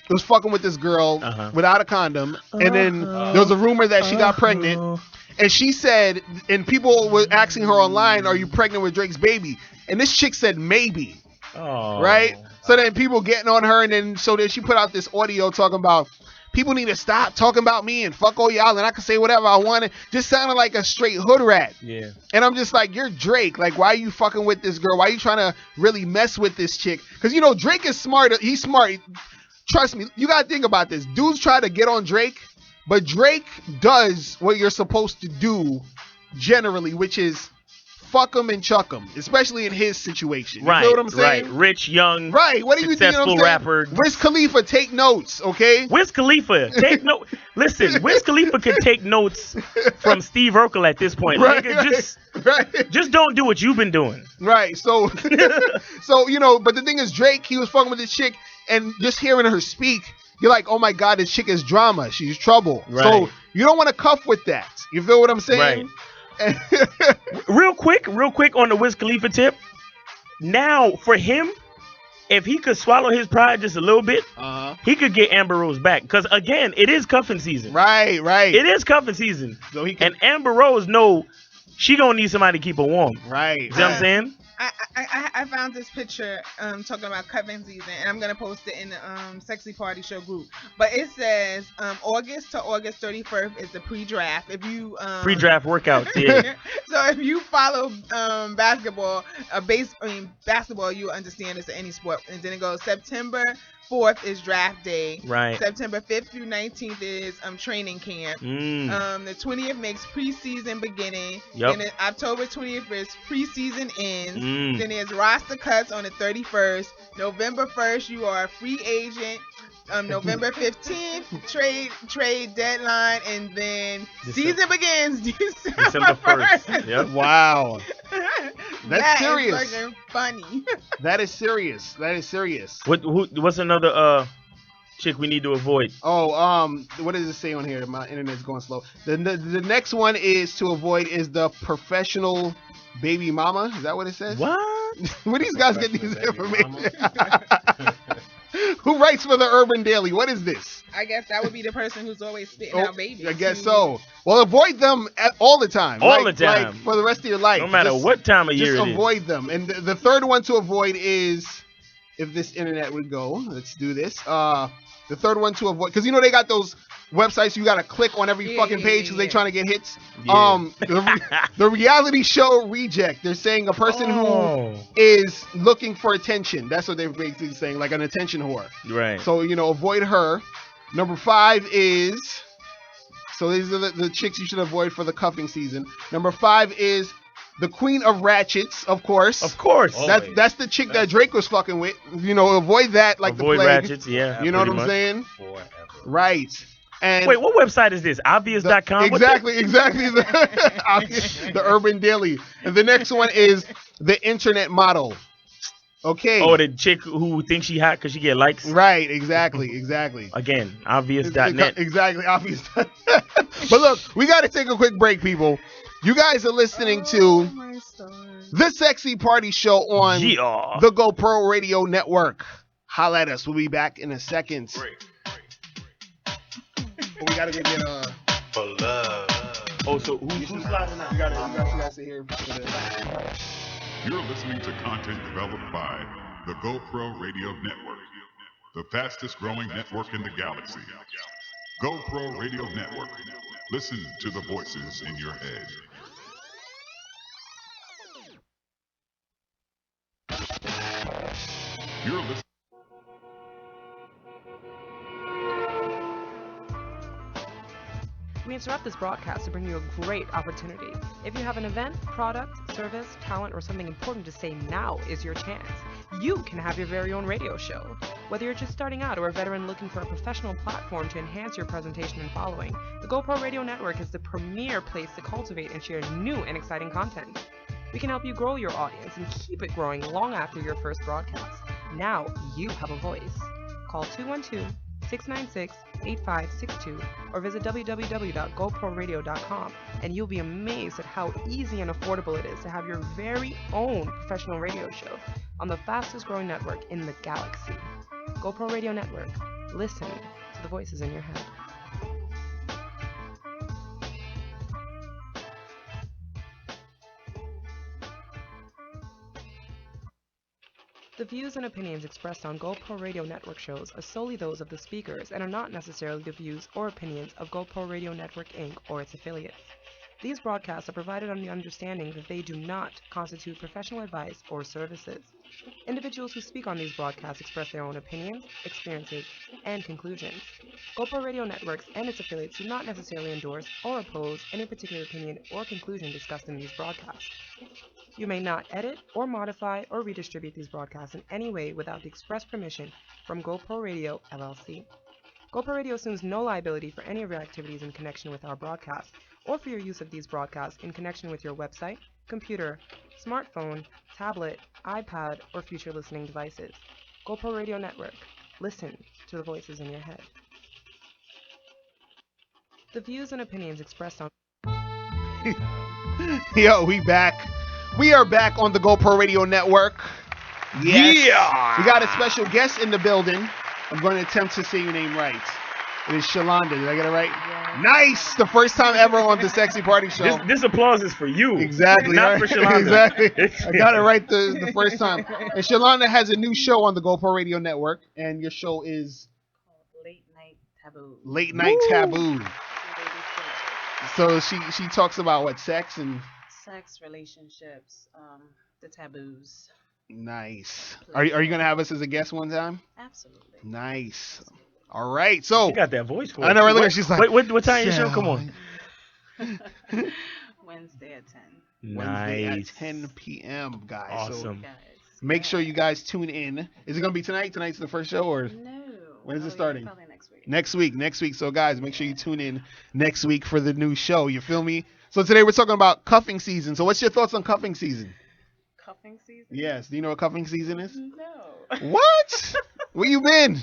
[SPEAKER 2] was fucking with this girl without a condom, and then there was a rumor that she got pregnant, and she said, and people were asking her online, "Are you pregnant with Drake's baby?" And this chick said maybe.
[SPEAKER 3] Oh.
[SPEAKER 2] Right? So then people getting on her, and then she put out this audio talking about, people need to stop talking about me and fuck all y'all, and I can say whatever I want. It just sounded like a straight hood rat.
[SPEAKER 3] Yeah.
[SPEAKER 2] And I'm just like, you're Drake. Like, why are you fucking with this girl? Why are you trying to really mess with this chick? Because, Drake is smart. He's smart. Trust me. You got to think about this. Dudes try to get on Drake, but Drake does what you're supposed to do generally, which is fuck him and chuck him, especially in his situation. You know what I'm saying?
[SPEAKER 3] Right. Rich, young,
[SPEAKER 2] right. What do you think?
[SPEAKER 3] Successful rapper.
[SPEAKER 2] Wiz Khalifa, take notes, okay?
[SPEAKER 3] Wiz Khalifa, take note. Listen, Wiz Khalifa could take notes from Steve Urkel at this point.
[SPEAKER 2] Right,
[SPEAKER 3] Nigga, just don't do what you've been doing.
[SPEAKER 2] Right. So, but the thing is, Drake, he was fucking with this chick, and just hearing her speak, you're like, oh my God, this chick is drama. She's trouble.
[SPEAKER 3] Right.
[SPEAKER 2] So you don't want to cuff with that. You feel what I'm saying?
[SPEAKER 3] Right. real quick on the Wiz Khalifa tip. Now, for him, if he could swallow his pride just a little bit, he could get Amber Rose back. Because, again, it is cuffing season.
[SPEAKER 2] Right.
[SPEAKER 3] It is cuffing season. So and Amber Rose know she going to need somebody to keep her warm.
[SPEAKER 2] Right.
[SPEAKER 3] You know what I'm saying?
[SPEAKER 4] I found this picture talking about cuffing season, and I'm gonna post it in the Sexy Party Show group. But it says August to August 31st is the pre-draft. If you
[SPEAKER 3] pre-draft workouts, yeah.
[SPEAKER 4] So if you follow basketball, basketball, you understand it's any sport. And then it goes September 4th is draft day.
[SPEAKER 3] Right.
[SPEAKER 4] September 5th through 19th is training camp. The 20th makes preseason beginning.
[SPEAKER 3] Yep.
[SPEAKER 4] Then October 20th is preseason ends. Then there's roster cuts on the 31st. November 1st, you are a free agent. November 15th, trade deadline, and then season begins December 1st.
[SPEAKER 3] Yep.
[SPEAKER 2] Wow. That's serious.
[SPEAKER 4] Is funny.
[SPEAKER 2] That is serious.
[SPEAKER 3] What's another chick we need to avoid?
[SPEAKER 2] Oh, what does it say on here? My internet's going slow. The next one is to avoid is the professional baby mama. Is that what it says?
[SPEAKER 3] What?
[SPEAKER 2] Where these guys get these information? Who writes for the Urban Daily? What is this?
[SPEAKER 4] I guess that would be the person who's always spitting out babies.
[SPEAKER 2] I guess so. Well, avoid them all the time.
[SPEAKER 3] All the time.
[SPEAKER 2] Like for the rest of your life.
[SPEAKER 3] No matter what time of year it is.
[SPEAKER 2] Just avoid them. And the third one to avoid is, if this internet would go, let's do this. The third one to avoid, because they got those websites you got to click on every fucking page because they trying to get hits.
[SPEAKER 3] Yeah.
[SPEAKER 2] The reality show reject. They're saying a person who is looking for attention. That's what they're basically saying, like an attention whore.
[SPEAKER 3] Right.
[SPEAKER 2] So, avoid her. Number 5 is, so these are the chicks you should avoid for the cuffing season. Number 5 is the Queen of Ratchets, of course.
[SPEAKER 3] Of course.
[SPEAKER 2] That's the chick that Drake was fucking with. Avoid that like
[SPEAKER 3] avoid
[SPEAKER 2] the plague.
[SPEAKER 3] Ratchets, yeah.
[SPEAKER 2] You know what I'm saying?
[SPEAKER 5] Forever.
[SPEAKER 2] Right. And
[SPEAKER 3] wait, what website is this? Obvious.com?
[SPEAKER 2] Exactly. The Urban Daily. And the next one is the Internet Model. Okay.
[SPEAKER 3] Oh, the chick who thinks she hot because she get likes?
[SPEAKER 2] Right, exactly.
[SPEAKER 3] Again, obvious.net.
[SPEAKER 2] Exactly, obvious. But look, we got to take a quick break, people. You guys are listening to The Sexy Party Show on the GoPro Radio Network. Holla at us. We'll be back in a second. We got to get
[SPEAKER 5] For love.
[SPEAKER 3] Oh, so who's sliding out?
[SPEAKER 2] You got to sit here.
[SPEAKER 6] You're listening to content developed by the GoPro Radio Network, the fastest growing network in the galaxy. GoPro Radio Network. Listen to the voices in your head. You're listening.
[SPEAKER 7] We interrupt this broadcast to bring you a great opportunity. If you have an event, product, service, talent, or something important to say, now is your chance. You can have your very own radio show. Whether you're just starting out or a veteran looking for a professional platform to enhance your presentation and following, the GoPro Radio Network is the premier place to cultivate and share new and exciting content. We can help you grow your audience and keep it growing long after your first broadcast. Now you have a voice. Call 212-696-8562 or visit www.goproradio.com and you'll be amazed at how easy and affordable it is to have your very own professional radio show on the fastest growing network in the galaxy. GoPro Radio Network. Listen to the voices in your head. The views and opinions expressed on GoPro Radio Network shows are solely those of the speakers and are not necessarily the views or opinions of GoPro Radio Network Inc. or its affiliates. These broadcasts are provided on the understanding that they do not constitute professional advice or services. Individuals who speak on these broadcasts express their own opinions, experiences, and conclusions. GoPro Radio Networks and its affiliates do not necessarily endorse or oppose any particular opinion or conclusion discussed in these broadcasts. You may not edit or modify or redistribute these broadcasts in any way without the express permission from GoPro Radio, LLC. GoPro Radio assumes no liability for any of your activities in connection with our broadcast or for your use of these broadcasts in connection with your website, computer, smartphone, tablet, iPad, or future listening devices. GoPro Radio Network. Listen to the voices in your head. The views and opinions expressed on...
[SPEAKER 2] Yo, we back. We are back on the GoPro Radio Network. Yes. Yeah. We got a special guest in the building. I'm going to attempt to say your name right. It is Shalonda. Did I get it right? Yeah. Nice. The first time ever on the Sexy Party Show.
[SPEAKER 3] This applause is for you.
[SPEAKER 2] Exactly.
[SPEAKER 3] Not
[SPEAKER 2] right?
[SPEAKER 3] for Shalonda.
[SPEAKER 2] Exactly. I got it right the first time. And Shalonda has a new show on the GoPro Radio Network, and your show is
[SPEAKER 9] Late Night Taboo.
[SPEAKER 2] Late Night Taboo. So she talks about what, sex,
[SPEAKER 9] relationships, the taboos.
[SPEAKER 2] Nice. Are you gonna have us as a guest one time?
[SPEAKER 9] Absolutely.
[SPEAKER 2] Nice. All right. So
[SPEAKER 3] she got that voice for
[SPEAKER 2] I know. Right, look, she's like,
[SPEAKER 3] what time is your show? Come on.
[SPEAKER 9] Wednesday at 10.
[SPEAKER 2] Wednesday at 10 p.m. guys. Awesome. So make sure you guys tune in. Is it gonna be tonight? Tonight's the first show, or
[SPEAKER 9] no?
[SPEAKER 2] When is it starting?
[SPEAKER 9] Probably next week.
[SPEAKER 2] Next week. So guys, make sure you tune in next week for the new show. You feel me? So today we're talking about cuffing season. So what's your thoughts on cuffing season?
[SPEAKER 9] Cuffing season?
[SPEAKER 2] Yes. Do you know what cuffing season is?
[SPEAKER 9] No.
[SPEAKER 2] What? Where you been?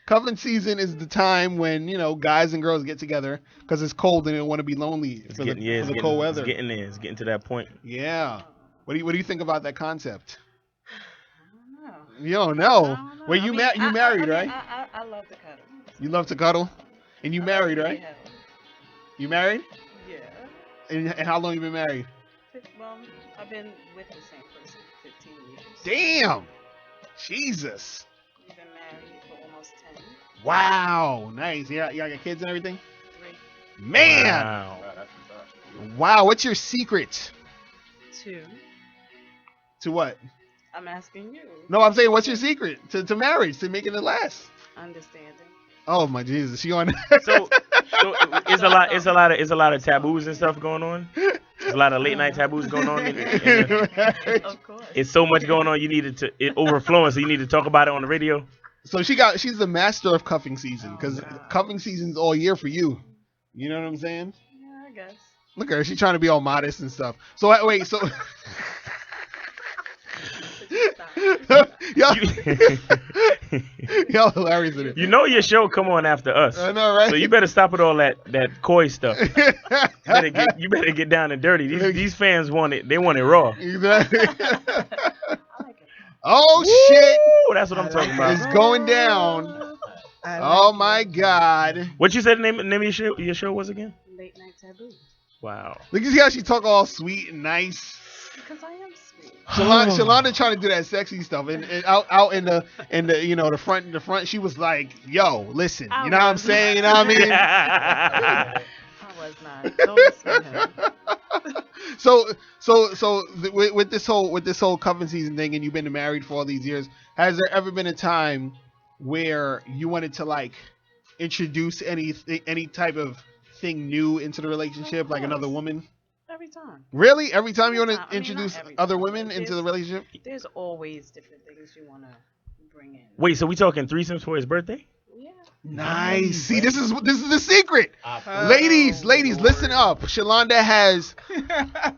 [SPEAKER 2] Cuffing season is the time when, guys and girls get together because it's cold and they don't want to be lonely for the cold weather.
[SPEAKER 3] It's getting there. It's getting to that point.
[SPEAKER 2] Yeah. What do you think about that concept?
[SPEAKER 9] I don't know.
[SPEAKER 2] You don't know.
[SPEAKER 9] I don't know.
[SPEAKER 2] Well, you married, right?
[SPEAKER 9] I love to cuddle.
[SPEAKER 2] You love to cuddle? And you married, right?
[SPEAKER 9] Yeah.
[SPEAKER 2] You married?
[SPEAKER 9] Yeah.
[SPEAKER 2] And how long you been married?
[SPEAKER 9] Well, I've been with the same person 15 years.
[SPEAKER 2] Damn. Jesus.
[SPEAKER 9] We've been married for almost 10.
[SPEAKER 2] Wow. Nice. Yeah, you got kids and everything?
[SPEAKER 9] 3.
[SPEAKER 2] Man.
[SPEAKER 3] Wow.
[SPEAKER 2] Wow. What's your secret?
[SPEAKER 9] 2.
[SPEAKER 2] To what?
[SPEAKER 9] I'm asking you.
[SPEAKER 2] No, I'm saying what's your secret to marriage, to making it last?
[SPEAKER 9] Understanding.
[SPEAKER 2] Oh my Jesus. She on
[SPEAKER 3] So it's a lot of taboos and stuff going on. There's a lot of late night taboos going on.
[SPEAKER 9] Of course.
[SPEAKER 3] It's so much going on. It overflowing. So you need to talk about it on the radio.
[SPEAKER 2] So she's the master of cuffing season because cuffing season's all year for you. You know what I'm saying?
[SPEAKER 9] Yeah, I guess.
[SPEAKER 2] Look at her. She's trying to be all modest and stuff. So wait. So y'all hilarious in it.
[SPEAKER 3] You know your show come on after us.
[SPEAKER 2] I know, right?
[SPEAKER 3] So you better stop with all that coy stuff. You better get down and dirty. These fans want it. They want it raw.
[SPEAKER 2] Exactly.
[SPEAKER 9] I like it.
[SPEAKER 2] Oh shit!
[SPEAKER 3] Woo, that's what I'm talking about.
[SPEAKER 2] It's going down. Oh my God!
[SPEAKER 3] What you said the name of your show was again?
[SPEAKER 9] Late Night Taboo.
[SPEAKER 3] Wow.
[SPEAKER 2] Look at how she talk all sweet and nice.
[SPEAKER 9] Because I am sweet.
[SPEAKER 2] Shalonda trying to do that sexy stuff, and out in the the front, she was like, "Yo, listen, you know what I'm saying? You know what I mean?"
[SPEAKER 9] I was not. Don't listen to him.
[SPEAKER 2] With this whole cuffing season thing, and you've been married for all these years, has there ever been a time where you wanted to like introduce any type of thing new into the relationship, like another woman?
[SPEAKER 9] Every time.
[SPEAKER 2] Really? Every time you want to
[SPEAKER 9] not
[SPEAKER 2] introduce
[SPEAKER 9] every
[SPEAKER 2] other
[SPEAKER 9] time.
[SPEAKER 2] women into the relationship?
[SPEAKER 9] There's always different things you want to bring in.
[SPEAKER 3] Wait, so we talking threesomes for his birthday?
[SPEAKER 9] Yeah.
[SPEAKER 2] Nice. See, this is the secret. Ladies, listen up. Shalonda has.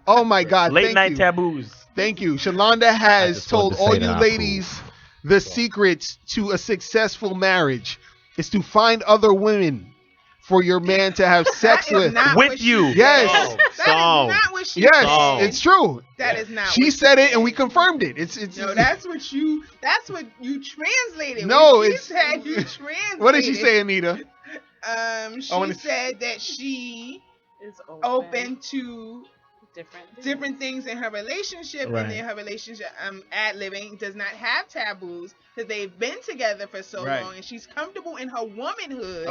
[SPEAKER 2] Oh my God.
[SPEAKER 3] Late night taboos.
[SPEAKER 2] Thank you. Shalonda has told all you ladies the secret to a successful marriage is to find other women for your man to have sex with
[SPEAKER 3] you.
[SPEAKER 2] Yes.
[SPEAKER 4] That is not what she
[SPEAKER 2] yes,
[SPEAKER 4] said.
[SPEAKER 2] it's true.
[SPEAKER 4] That is not.
[SPEAKER 2] She
[SPEAKER 4] what
[SPEAKER 2] said it, and we confirmed it. It's.
[SPEAKER 4] No, that's what you translated.
[SPEAKER 2] No,
[SPEAKER 4] when she
[SPEAKER 2] it's.
[SPEAKER 4] said you translated.
[SPEAKER 2] What did she say, Anita?
[SPEAKER 4] She said that she
[SPEAKER 9] is
[SPEAKER 4] open to
[SPEAKER 9] different
[SPEAKER 4] things in her relationship,
[SPEAKER 3] Right.
[SPEAKER 4] and then her relationship ad-libbing does not have taboos because they've been together for so
[SPEAKER 2] Right.
[SPEAKER 4] long, and she's comfortable in her womanhood.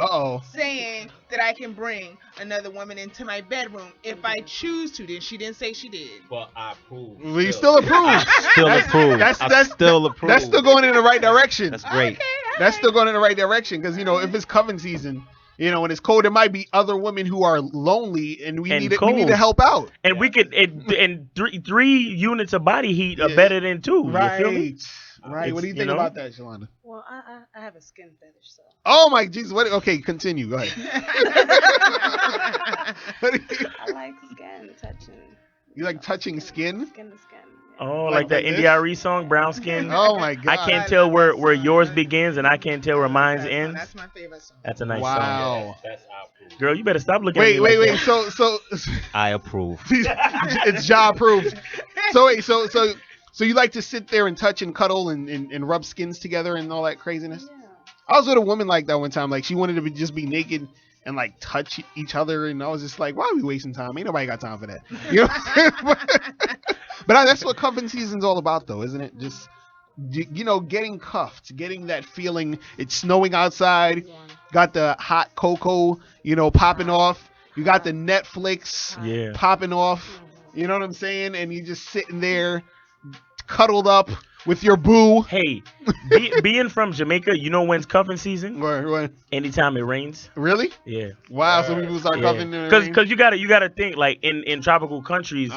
[SPEAKER 4] Saying that I can bring another woman into my bedroom if I choose to. Then she didn't say she did.
[SPEAKER 5] Well, I approve.
[SPEAKER 2] Well, you still approve.
[SPEAKER 10] Still approve.
[SPEAKER 2] That's
[SPEAKER 10] still approve.
[SPEAKER 2] That's still going in the right direction.
[SPEAKER 10] That's great.
[SPEAKER 2] That's still going in the right direction because if it's cuffing season, when it's cold, there might be other women who are lonely, and we need to help out.
[SPEAKER 3] And we could, and three units of body heat are better than 2.
[SPEAKER 2] Right.
[SPEAKER 3] You feel me?
[SPEAKER 2] Right. What do you think about that, Shalonda?
[SPEAKER 9] Well, I have a skin fetish, so.
[SPEAKER 2] Oh my Jesus! What? Okay, continue. Go ahead.
[SPEAKER 9] I like skin touching.
[SPEAKER 2] You like touching skin?
[SPEAKER 9] Skin to skin.
[SPEAKER 3] Oh, like that NDRE song, Brown Skin.
[SPEAKER 2] Oh my God!
[SPEAKER 3] I can't tell where yours begins, and I can't tell where mine's ends.
[SPEAKER 4] That's my favorite song.
[SPEAKER 3] That's a nice song.
[SPEAKER 2] Wow.
[SPEAKER 3] Girl, you better stop looking at me.
[SPEAKER 2] Wait. So
[SPEAKER 10] I approve.
[SPEAKER 2] It's Ja approved. So wait, so you like to sit there and touch and cuddle and rub skins together and all that craziness?
[SPEAKER 9] Yeah.
[SPEAKER 2] I was with a woman like that one time. Like she wanted to just be naked and like touch each other, and I was just like, why are we wasting time? Ain't nobody got time for that. You know what I'm saying? But that's what cuffing season's all about, though, isn't it? Just getting cuffed, getting that feeling. It's snowing outside.
[SPEAKER 9] Yeah.
[SPEAKER 2] Got the hot cocoa, popping off. You got the Netflix popping off. You know what I'm saying? And you just sitting there, cuddled up with your boo.
[SPEAKER 3] Hey, being from Jamaica, you know when's cuffing season?
[SPEAKER 2] When?
[SPEAKER 3] Anytime it rains.
[SPEAKER 2] Really?
[SPEAKER 3] Yeah.
[SPEAKER 2] Wow. So people start cuffing.
[SPEAKER 3] Because you gotta think like in tropical countries.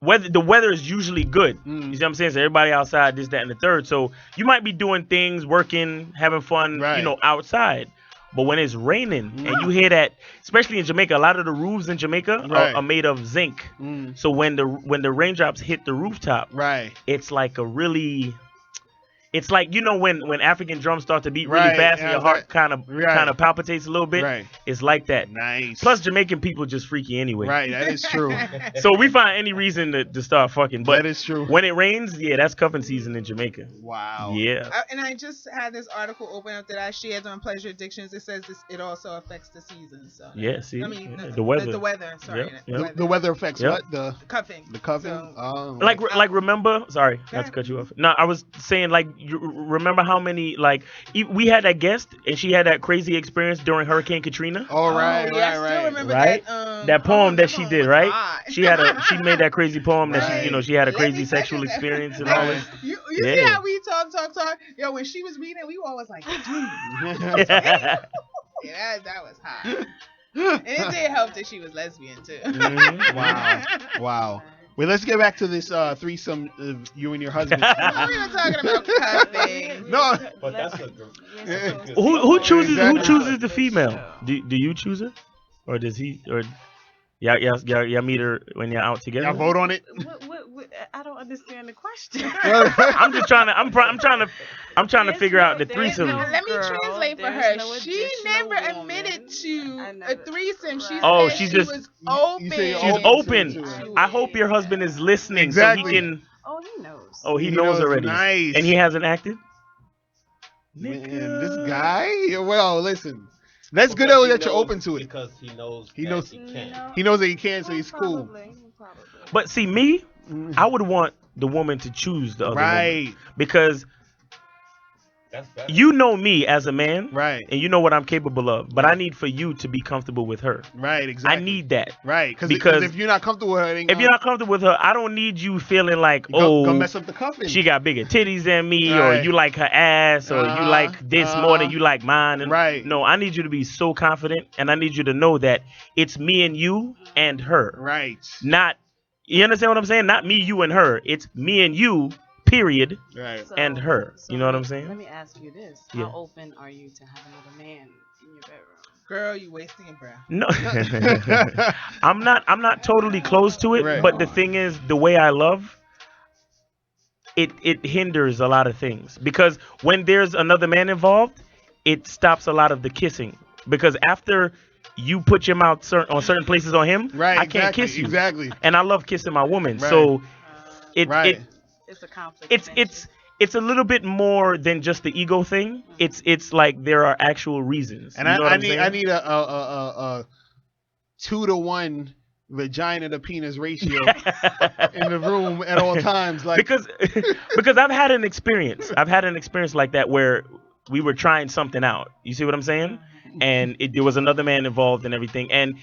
[SPEAKER 3] The weather is usually good. You see what I'm saying? So everybody outside, this, that, and the third. So you might be doing things, working, having fun, outside. But when it's raining and you hear that, especially in Jamaica, a lot of the roofs in Jamaica are made of zinc. So when the raindrops hit the rooftop, it's like It's like, you know, when African drums start to beat really fast and your heart kind of palpitates a little bit.
[SPEAKER 2] Right.
[SPEAKER 3] It's like that.
[SPEAKER 2] Nice.
[SPEAKER 3] Plus, Jamaican people just freaky anyway.
[SPEAKER 2] Right, that is true.
[SPEAKER 3] So we find any reason to start fucking. But
[SPEAKER 2] that is true.
[SPEAKER 3] When it rains, yeah, that's cuffing season in Jamaica.
[SPEAKER 2] Wow.
[SPEAKER 3] Yeah.
[SPEAKER 4] And I just had this article open up that I shared on Pleasure Addictions. It says it also affects the season. So
[SPEAKER 3] yeah, see,
[SPEAKER 4] I mean,
[SPEAKER 3] the weather.
[SPEAKER 4] The weather. Sorry.
[SPEAKER 2] The weather affects what? The
[SPEAKER 4] cuffing.
[SPEAKER 2] The cuffing.
[SPEAKER 4] So,
[SPEAKER 3] like remember? Sorry, not to cut you off. No, I was saying like you remember how many like we had that guest and she had that crazy experience during Hurricane Katrina.
[SPEAKER 2] Oh right,
[SPEAKER 4] yeah, I still remember
[SPEAKER 3] right. That poem that she did, right?
[SPEAKER 4] hot.
[SPEAKER 3] She made that crazy poem that she had a crazy sexual experience and all this.
[SPEAKER 4] You see how we talk. Yo, when she was reading, we were always like, yeah, that was hot. And it did help that she was lesbian too.
[SPEAKER 2] Wow. Well, let's get back to this threesome of you and your husband.
[SPEAKER 4] We were talking about cuffing.
[SPEAKER 2] No,
[SPEAKER 5] but that's a good.
[SPEAKER 3] Who chooses the female? Do you choose her, or does he? Or y'all meet her when you're out together?
[SPEAKER 2] Y'all vote on it.
[SPEAKER 9] What, I don't understand the question.
[SPEAKER 3] I'm just trying to figure out the threesome.
[SPEAKER 4] Let me translate for her. She never admitted to a threesome. She was open.
[SPEAKER 3] She's open. I hope your husband is listening so he can.
[SPEAKER 9] Oh, he knows.
[SPEAKER 3] Oh, he knows already.
[SPEAKER 2] Nice.
[SPEAKER 3] And he hasn't acted.
[SPEAKER 2] Man, this guy. Well, listen. That's good though that you're open to it.
[SPEAKER 5] Because he knows he can.
[SPEAKER 2] He knows that he can, so he's cool.
[SPEAKER 3] But see, me, I would want the woman to choose the other woman. Because you know me as a man.
[SPEAKER 2] Right.
[SPEAKER 3] And you know what I'm capable of. But I need for you to be comfortable with her.
[SPEAKER 2] Right, exactly.
[SPEAKER 3] I need that.
[SPEAKER 2] Right. Because if you're not comfortable with her,
[SPEAKER 3] if you're not comfortable with her, I don't need you feeling like,
[SPEAKER 2] go mess up the cuffing.
[SPEAKER 3] She got bigger titties than me, or you like her ass, or you like this more than you like mine. And
[SPEAKER 2] right.
[SPEAKER 3] No, I need you to be so confident, and I need you to know that it's me and you and her.
[SPEAKER 2] Right.
[SPEAKER 3] Not, you understand what I'm saying? Not me, you, and her. It's me and you, period,
[SPEAKER 2] right.
[SPEAKER 3] and her. You know what I'm saying?
[SPEAKER 9] Let me ask you this. How open are you to have another man in your bedroom?
[SPEAKER 4] Girl, you wasting your breath.
[SPEAKER 3] No. I'm not totally close to it, but the thing is, the way I love, it hinders a lot of things. Because when there's another man involved, it stops a lot of the kissing. Because after you put your mouth on certain places on him, I can't kiss you.
[SPEAKER 2] Exactly.
[SPEAKER 3] And I love kissing my woman. Right. So it's
[SPEAKER 9] a conflict.
[SPEAKER 3] It's a little bit more than just the ego thing. It's like there are actual reasons.
[SPEAKER 2] And I need a 2-to-1 vagina to penis ratio in the room at all times. Like
[SPEAKER 3] because I've had an experience. Like that where we were trying something out. You see what I'm saying? And there was another man involved and everything. And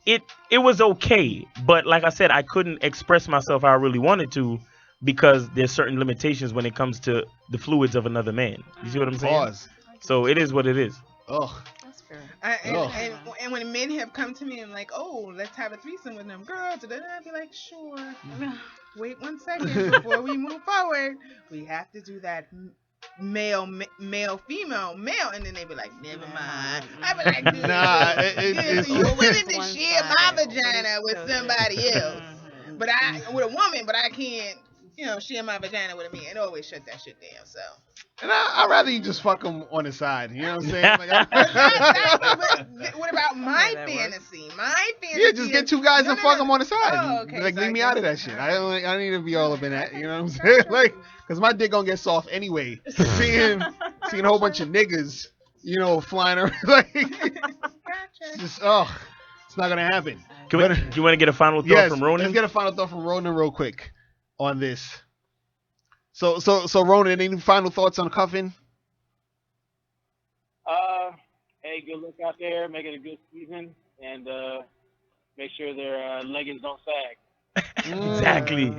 [SPEAKER 3] it was okay. But like I said, I couldn't express myself how I really wanted to because there's certain limitations when it comes to the fluids of another man. You see what I'm saying?
[SPEAKER 2] Pause.
[SPEAKER 3] So it is what it is.
[SPEAKER 2] Oh.
[SPEAKER 9] That's fair.
[SPEAKER 4] And when men have come to me and like, oh, let's have a threesome with them girls, I'd be like, sure. Wait 1 second before we move forward. We have to do that male, female, and then they be like, never mind. I be like, dude, you're willing to share my vagina with somebody else, but with a woman, but I can't, share my vagina with a man. Always shut that shit down. So.
[SPEAKER 2] And I'd rather you just fuck them on the side. You know what I'm saying?
[SPEAKER 4] What about my fantasy? My fantasy.
[SPEAKER 2] Yeah, just get two guys and fuck them on the side. Oh, okay. Like, leave me out of that shit. I don't need to be all up in that. You know what I'm saying? Like, because my dick gonna get soft anyway. Seeing a whole bunch of niggas, flying around. Like, it's not gonna happen.
[SPEAKER 3] Do you want to get a final thought from Ronan?
[SPEAKER 2] Let's get a final thought from Ronan real quick on this. So Ronan, any final thoughts on cuffing?
[SPEAKER 1] Hey, good luck out there. Make it a good season, and make sure their leggings don't sag.
[SPEAKER 3] Exactly.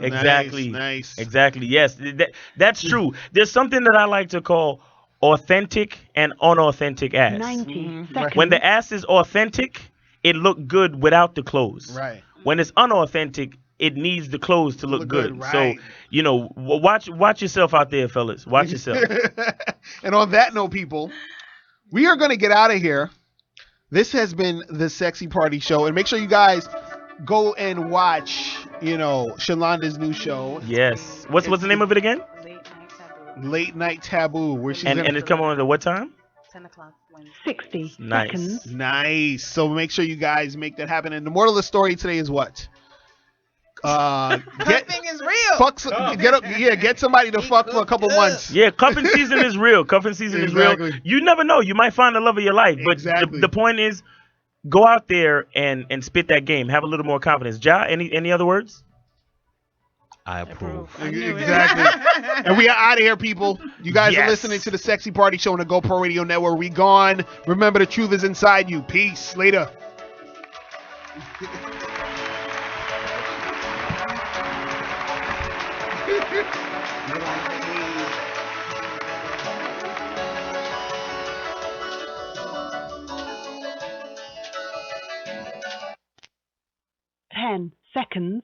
[SPEAKER 2] Nice.
[SPEAKER 3] Exactly. Yes, that's true. There's something that I like to call authentic and unauthentic ass.
[SPEAKER 8] 90 seconds.
[SPEAKER 3] When the ass is authentic, it look good without the clothes.
[SPEAKER 2] Right.
[SPEAKER 3] When it's unauthentic, it needs the clothes to look good.
[SPEAKER 2] Right.
[SPEAKER 3] So, watch yourself out there, fellas. Watch yourself.
[SPEAKER 2] And on that note, people, we are going to get out of here. This has been the Sexy Party Show. And make sure you guys go and watch, Shalanda's new show.
[SPEAKER 3] Yes. What's the name of it again?
[SPEAKER 2] Late Night Taboo. Where she's
[SPEAKER 3] and it's coming on at what time?
[SPEAKER 9] 10 o'clock Wednesday.
[SPEAKER 11] 60
[SPEAKER 3] Nice.
[SPEAKER 11] seconds.
[SPEAKER 2] Nice. So make sure you guys make that happen. And the moral of the story today is what?
[SPEAKER 4] Cuffing is real.
[SPEAKER 2] Get somebody to fuck for a couple months.
[SPEAKER 3] Yeah, cuffing season is real. Cuffing season is real. You never know. You might find the love of your life. But the point is, go out there and spit that game. Have a little more confidence. Ja, any other words?
[SPEAKER 10] I approve.
[SPEAKER 2] Exactly. And we are out of here, people. You guys are listening to the Sexy Party Show on the GoPro Radio Network. We gone. Remember, the truth is inside you. Peace. Later.
[SPEAKER 11] 10 seconds.